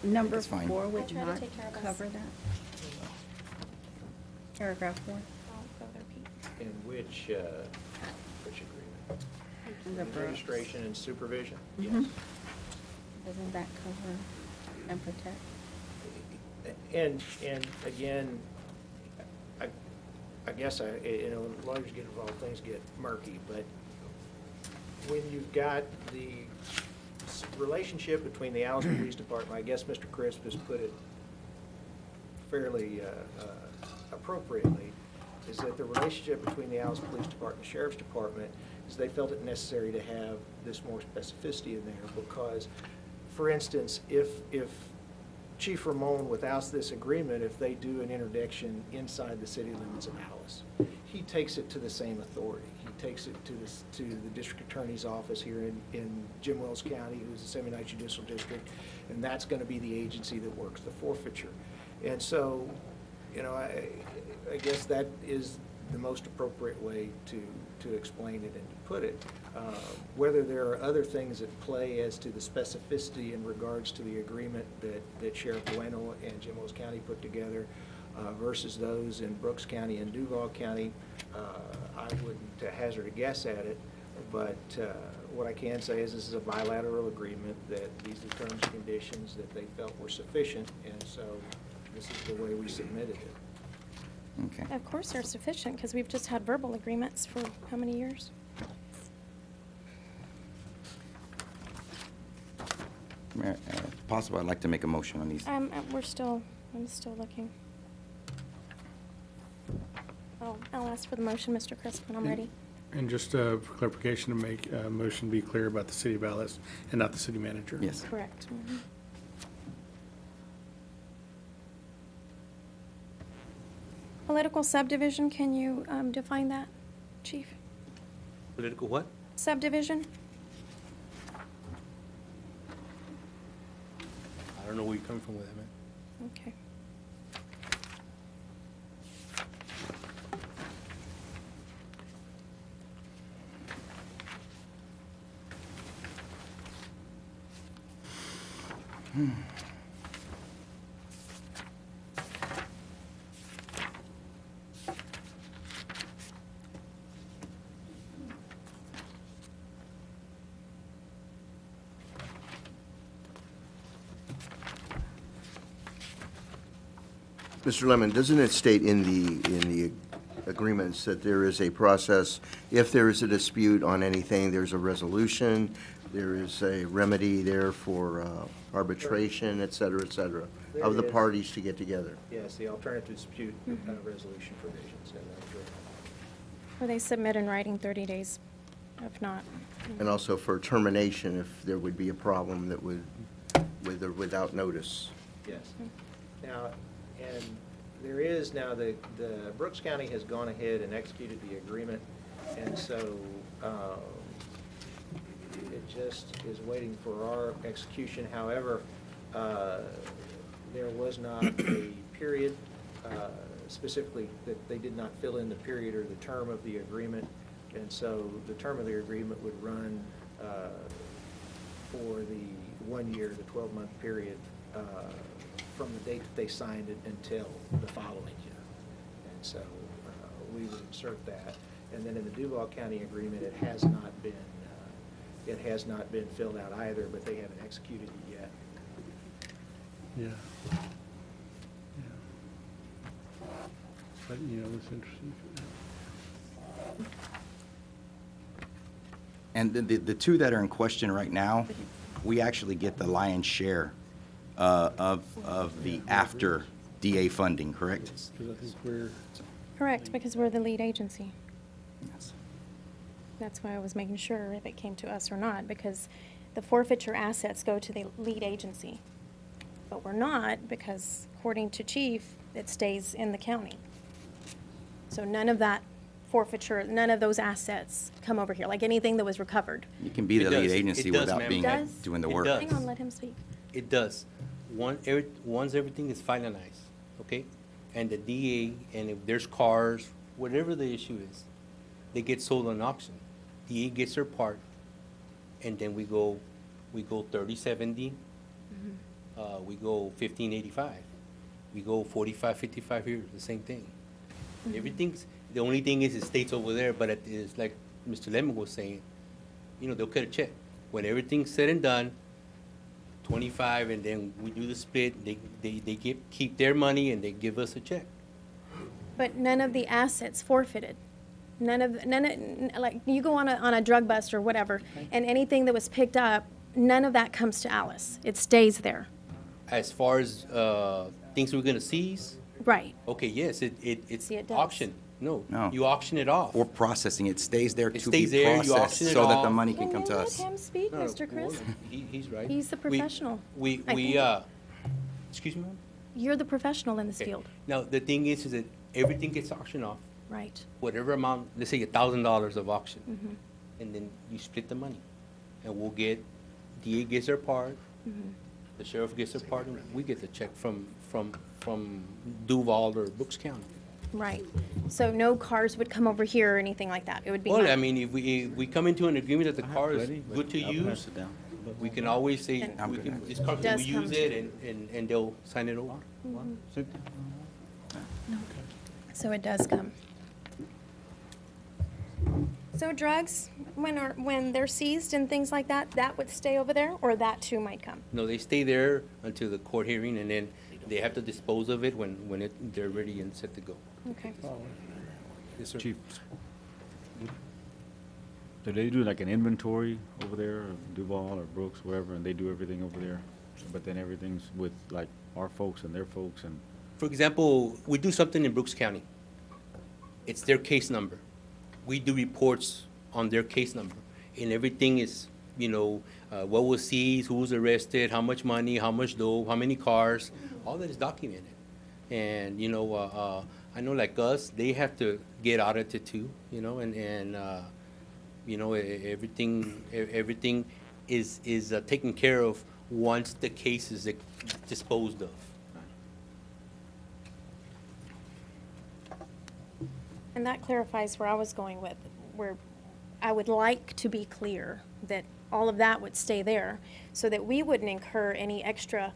number It's fine. 4 I would try to not take care of us. cover that? Paragraph 4? I'll go there, Pete. In which agreement? The Brooks. Administration and supervision? Yes. Doesn't that cover and protect? And again, I guess when lawyers get involved, things get murky, but when you've got the relationship between the Alice Police Department, I guess Mr. Crisp has put it fairly appropriately, is that the relationship between the Alice Police Department and the Sheriff's Department is they felt it necessary to have this more specificity in there because, for instance, if Chief Ramon, without this agreement, if they do an interdiction inside the city limits of Alice, he takes it to the same authority. He takes it to the district attorney's office here in Jim Wells County, who's the 79th Judicial District, and that's going to be the agency that works the forfeiture. And so, I guess that is the most appropriate way to explain it and to put it. Whether there are other things at play as to the specificity in regards to the agreement that Sheriff Bueno and Jim Wells County put together versus those in Brooks County and Duval County, I wouldn't hazard a guess at it, but what I can say is this is a bilateral agreement, that these are terms and conditions that they felt were sufficient, and so this is the way we submitted it. Okay. Of course they're sufficient, because we've just had verbal agreements for how many years? Mayor, if possible, I'd like to make a motion on these. I'm still looking. Oh, I'll ask for the motion, Mr. Crisp, when I'm ready. And just for clarification, to make a motion be clear about the city of Alice and not the city manager. Yes. Correct. Mhm. Political subdivision, can you define that, Chief? Political what? Subdivision? I don't know where you're coming from with that, man. Okay. Mr. Lemon, doesn't it state in the agreements that there is a process, if there is a dispute on anything, there's a resolution, there is a remedy there for arbitration, et cetera, of the There is. parties to get together. Yes, the alternative dispute resolution provisions in that agreement. Or they submit in writing 30 days, if not. And also for termination if there would be a problem that would, with or without notice. Yes. Now, and there is now, the Brooks County has gone ahead and executed the agreement, and so it just is waiting for our execution. However, there was not a period specifically that they did not fill in the period or the term of the agreement, and so the term of the agreement would run for the 1 year, the 12-month period from the date that they signed it until the following year. And so we would insert that. And then in the Duval County agreement, it has not been filled out either, but they haven't executed it yet. Yeah. But, you know, it's interesting. And the two that are in question right now, we actually get the lion's share of the after DA funding, correct? Because I think we're, Correct, because we're the lead agency. Yes. That's why I was making sure if it came to us or not, because the forfeiture assets go to the lead agency. But we're not, because according to chief, it stays in the county. So none of that forfeiture, none of those assets come over here, like anything that was recovered. You can be It the lead does. agency It does, without ma'am. being, Does? doing the It work. does. Hang on, let him speak. It does. Once everything is finalized, okay? And the DA, and if there's cars, whatever the issue is, they get sold on auction. DA gets their part, and then we go 30/70, we go 15/85, we go 45/55 here, the same thing. Everything's, the only thing is it stays over there, but it is like Mr. Lemon was saying, you know, they'll cut a check. When everything's said and done, 25, and then we do the split, they keep their money and they give us a check. But none of the assets forfeited. Like, you go on a drug bust or whatever, and anything that was picked up, none of that comes to Alice. It stays there. As far as things we're gonna seize, Right. okay, yes, it's See, it does. auction. No, No. you auction it off. Or processing, it stays there It to be stays there, you processed auction it so that the off. money can Can come you to let us. him speak, No, no, Mr. Chris? well, he's right. He's the professional. We, I think. excuse me, ma'am? You're the professional in this Okay. field. Now, the thing is that everything gets auctioned off, Right. whatever amount, let's say $1,000 of auction. Mm-hmm. And then you split the money. And we'll get, DA gets their part, Mm-hmm. the sheriff gets their part, and we get the check from Duval or Brooks County. Right. So no cars would come over here or anything like that. It would be. Well, mine. I mean, if we come into an agreement that the car is Plenty, but good to I'll use, pass it down. we can always say, And- we can, this car, can Does we come use to- it, and they'll sign it over. So it does come. So drugs, when they're seized and things like that, that would stay over there, or that too might come? No, they stay there until the court hearing, and then they have to dispose of it when they're ready and set to go. Okay. Yes, sir. Chief, do they do like an inventory over there, or Duval or Brooks, wherever, and they do everything over there? But then everything's with like our folks and their folks and, For example, we do something in Brooks County. It's their case number. We do reports on their case number, and everything is, you know, what was seized, who was arrested, how much money, how much dough, how many cars, all that is documented. And, you know, I know like us, they have to get audited too, you know, and you know, everything is taken care of once the case is disposed of. And that clarifies where I was going with, where I would like to be clear that all of that would stay there, so that we wouldn't incur any extra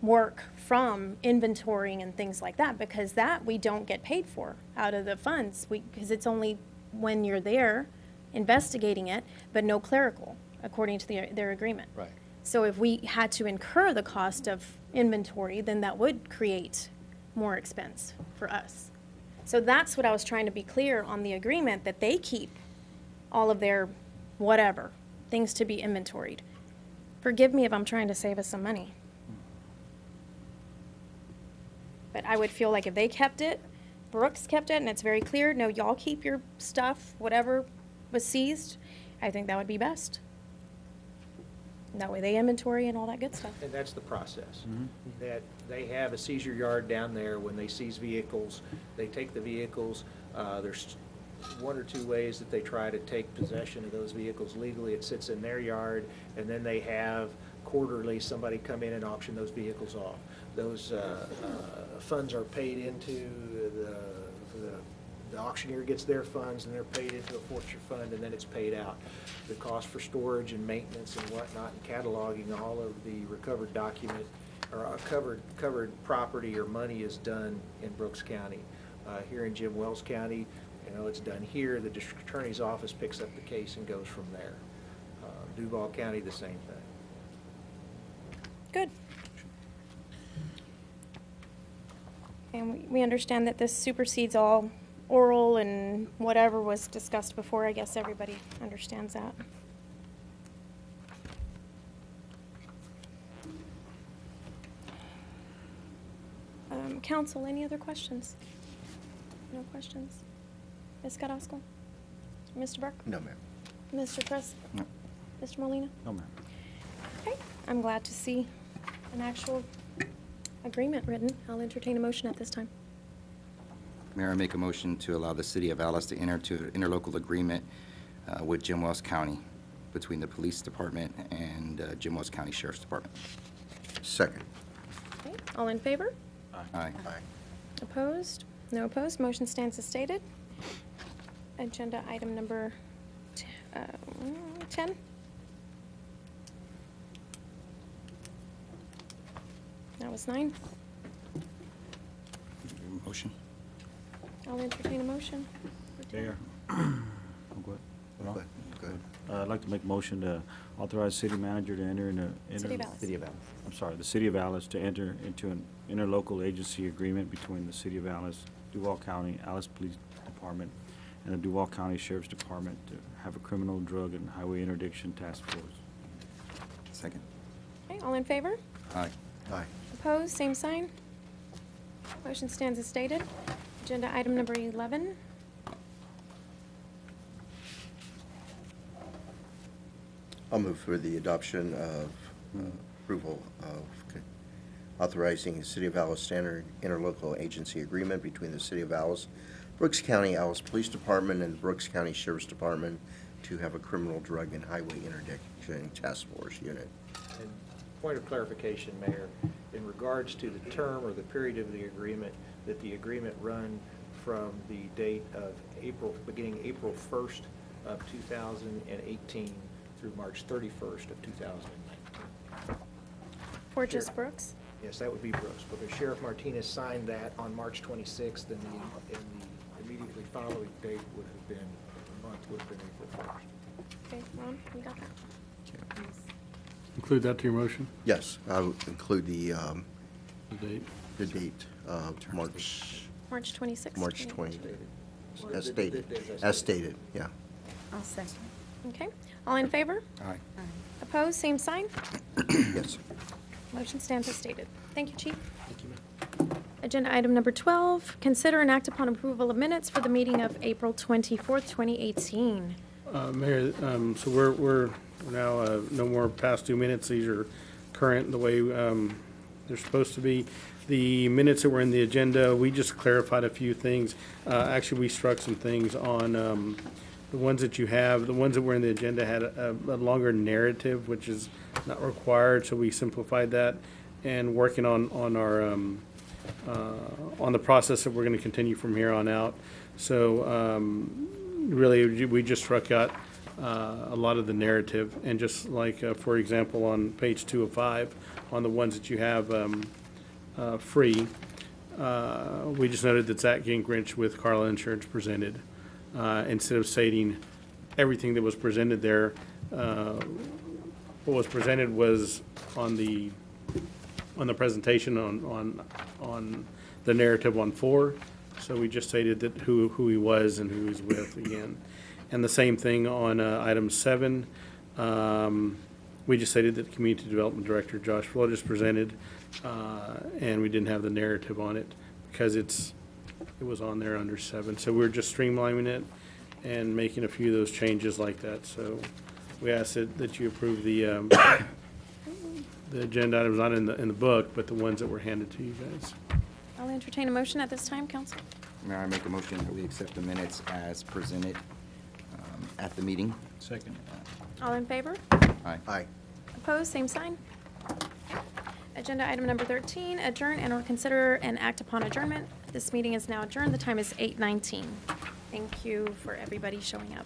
work from inventorying and things like that, because that we don't get paid for out of the funds, because it's only when you're there investigating it, but no clerical, according to their agreement. Right. So if we had to incur the cost of inventory, then that would create more expense for us. So that's what I was trying to be clear on the agreement, that they keep all of their whatever. things to be inventoried. Forgive me if I'm trying to save us some money. But I would feel like if they kept it, Brooks kept it, and it's very clear, no, y'all keep your stuff, whatever was seized, I think that would be best. That way they inventory and all that good stuff. And that's the process. That they have a seizure yard down there. When they seize vehicles, they take the vehicles. There's one or two ways that they try to take possession of those vehicles legally. It sits in their yard, and then they have quarterly somebody come in and auction those vehicles off. Those funds are paid into the auctioneer gets their funds, and they're paid into a forfeiture fund, and then it's paid out. The cost for storage and maintenance and whatnot, and cataloging all of the recovered document, or covered property or money is done in Brooks County. Here in Jim Wells County, it's done here. The district attorney's office picks up the case and goes from there. Duval County, the same thing. Good. And we understand that this supersedes all oral and whatever was discussed before. I guess everybody understands that. Council, any other questions? No questions? Ms. Carrasco? Mr. Burke? No, ma'am. Mr. Chris? No. Mr. Molina? No, ma'am. Okay, I'm glad to see an actual agreement written. I'll entertain a motion at this time. Mayor, I make a motion to allow the city of Alice to enter to an interlocal agreement with Jim Wells County between the police department and Jim Wells County Sheriff's Department. Second. Okay, all in favor? Aye. Opposed? No opposed. Motion stands as stated. Agenda item number 10. That was 9. Motion. I'll entertain a motion. for 10. Mayor. Oh, go ahead. No? Go ahead. I'd like to make a motion to authorize city manager to enter into. City of Alice. City of Alice. I'm sorry, the City of Alice to enter into an interlocal agency agreement between the City of Alice, Duval County, Alice Police Department, and the Duval County Sheriff's Department to have a criminal, drug, and highway interdiction task force. Second. Okay, all in favor? Aye. Aye. Opposed, same sign. Motion stands as stated. Agenda item number 11. I'll move for the adoption of approval of authorizing the City of Alice standard interlocal agency agreement between the City of Alice, Brooks County, Alice Police Department, and Brooks County Sheriff's Department to have a criminal, drug, and highway interdiction task force unit. And point of clarification, Mayor, in regards to the term or the period of the agreement, that the agreement run from the date of beginning April 1st of 2018 through March 31st of 2019. For just Sure. Brooks? Yes, that would be Brooks, because Sheriff Martinez signed that on March 26th, and the immediately following date would have been, the month would have been April 1st. Okay, Ron, you got that? Include that to your motion, Yes, I would include the the date. date of March March 26th? 20, Or as the- stated. the- As stated, yeah. I'll second. Okay, all in favor? Aye. Opposed, same sign. Yes. Motion stands as stated. Thank you, Chief. Agenda item number 12, consider and act upon approval of minutes for the meeting of April 24th, 2018. Mayor, so we're now no more past 2 minutes. These are current the way they're supposed to be. The minutes that were in the agenda, we just clarified a few things. Actually, we struck some things on the ones that you have. The ones that were in the agenda had a longer narrative, which is not required, so we simplified that. And working on our on the process that we're going to continue from here on out. So really, we just struck out a lot of the narrative, and just like, for example, on page 2 of 5, on the ones that you have free, we just noted that Zach Gingrich with Carla Insurance presented. Instead of stating everything that was presented there, what was presented was on the presentation on the narrative on 4. So we just stated that who he was and who he's with again. And the same thing on item 7. We just stated that the Community Development Director, Josh Flores, presented, and we didn't have the narrative on it because it was on there under 7. So we're just streamlining it and making a few of those changes like that. So we ask that you approve the agenda items, not in the book, but the ones that were handed to you guys. I'll entertain a motion at this time, council. Mayor, I make a motion that we accept the minutes as presented at the meeting. Second. All in favor? Aye. Aye. Opposed, same sign. Agenda item number 13, adjourn and/or consider and act upon adjournment. This meeting is now adjourned. The time is 8:19. Thank you for everybody showing up.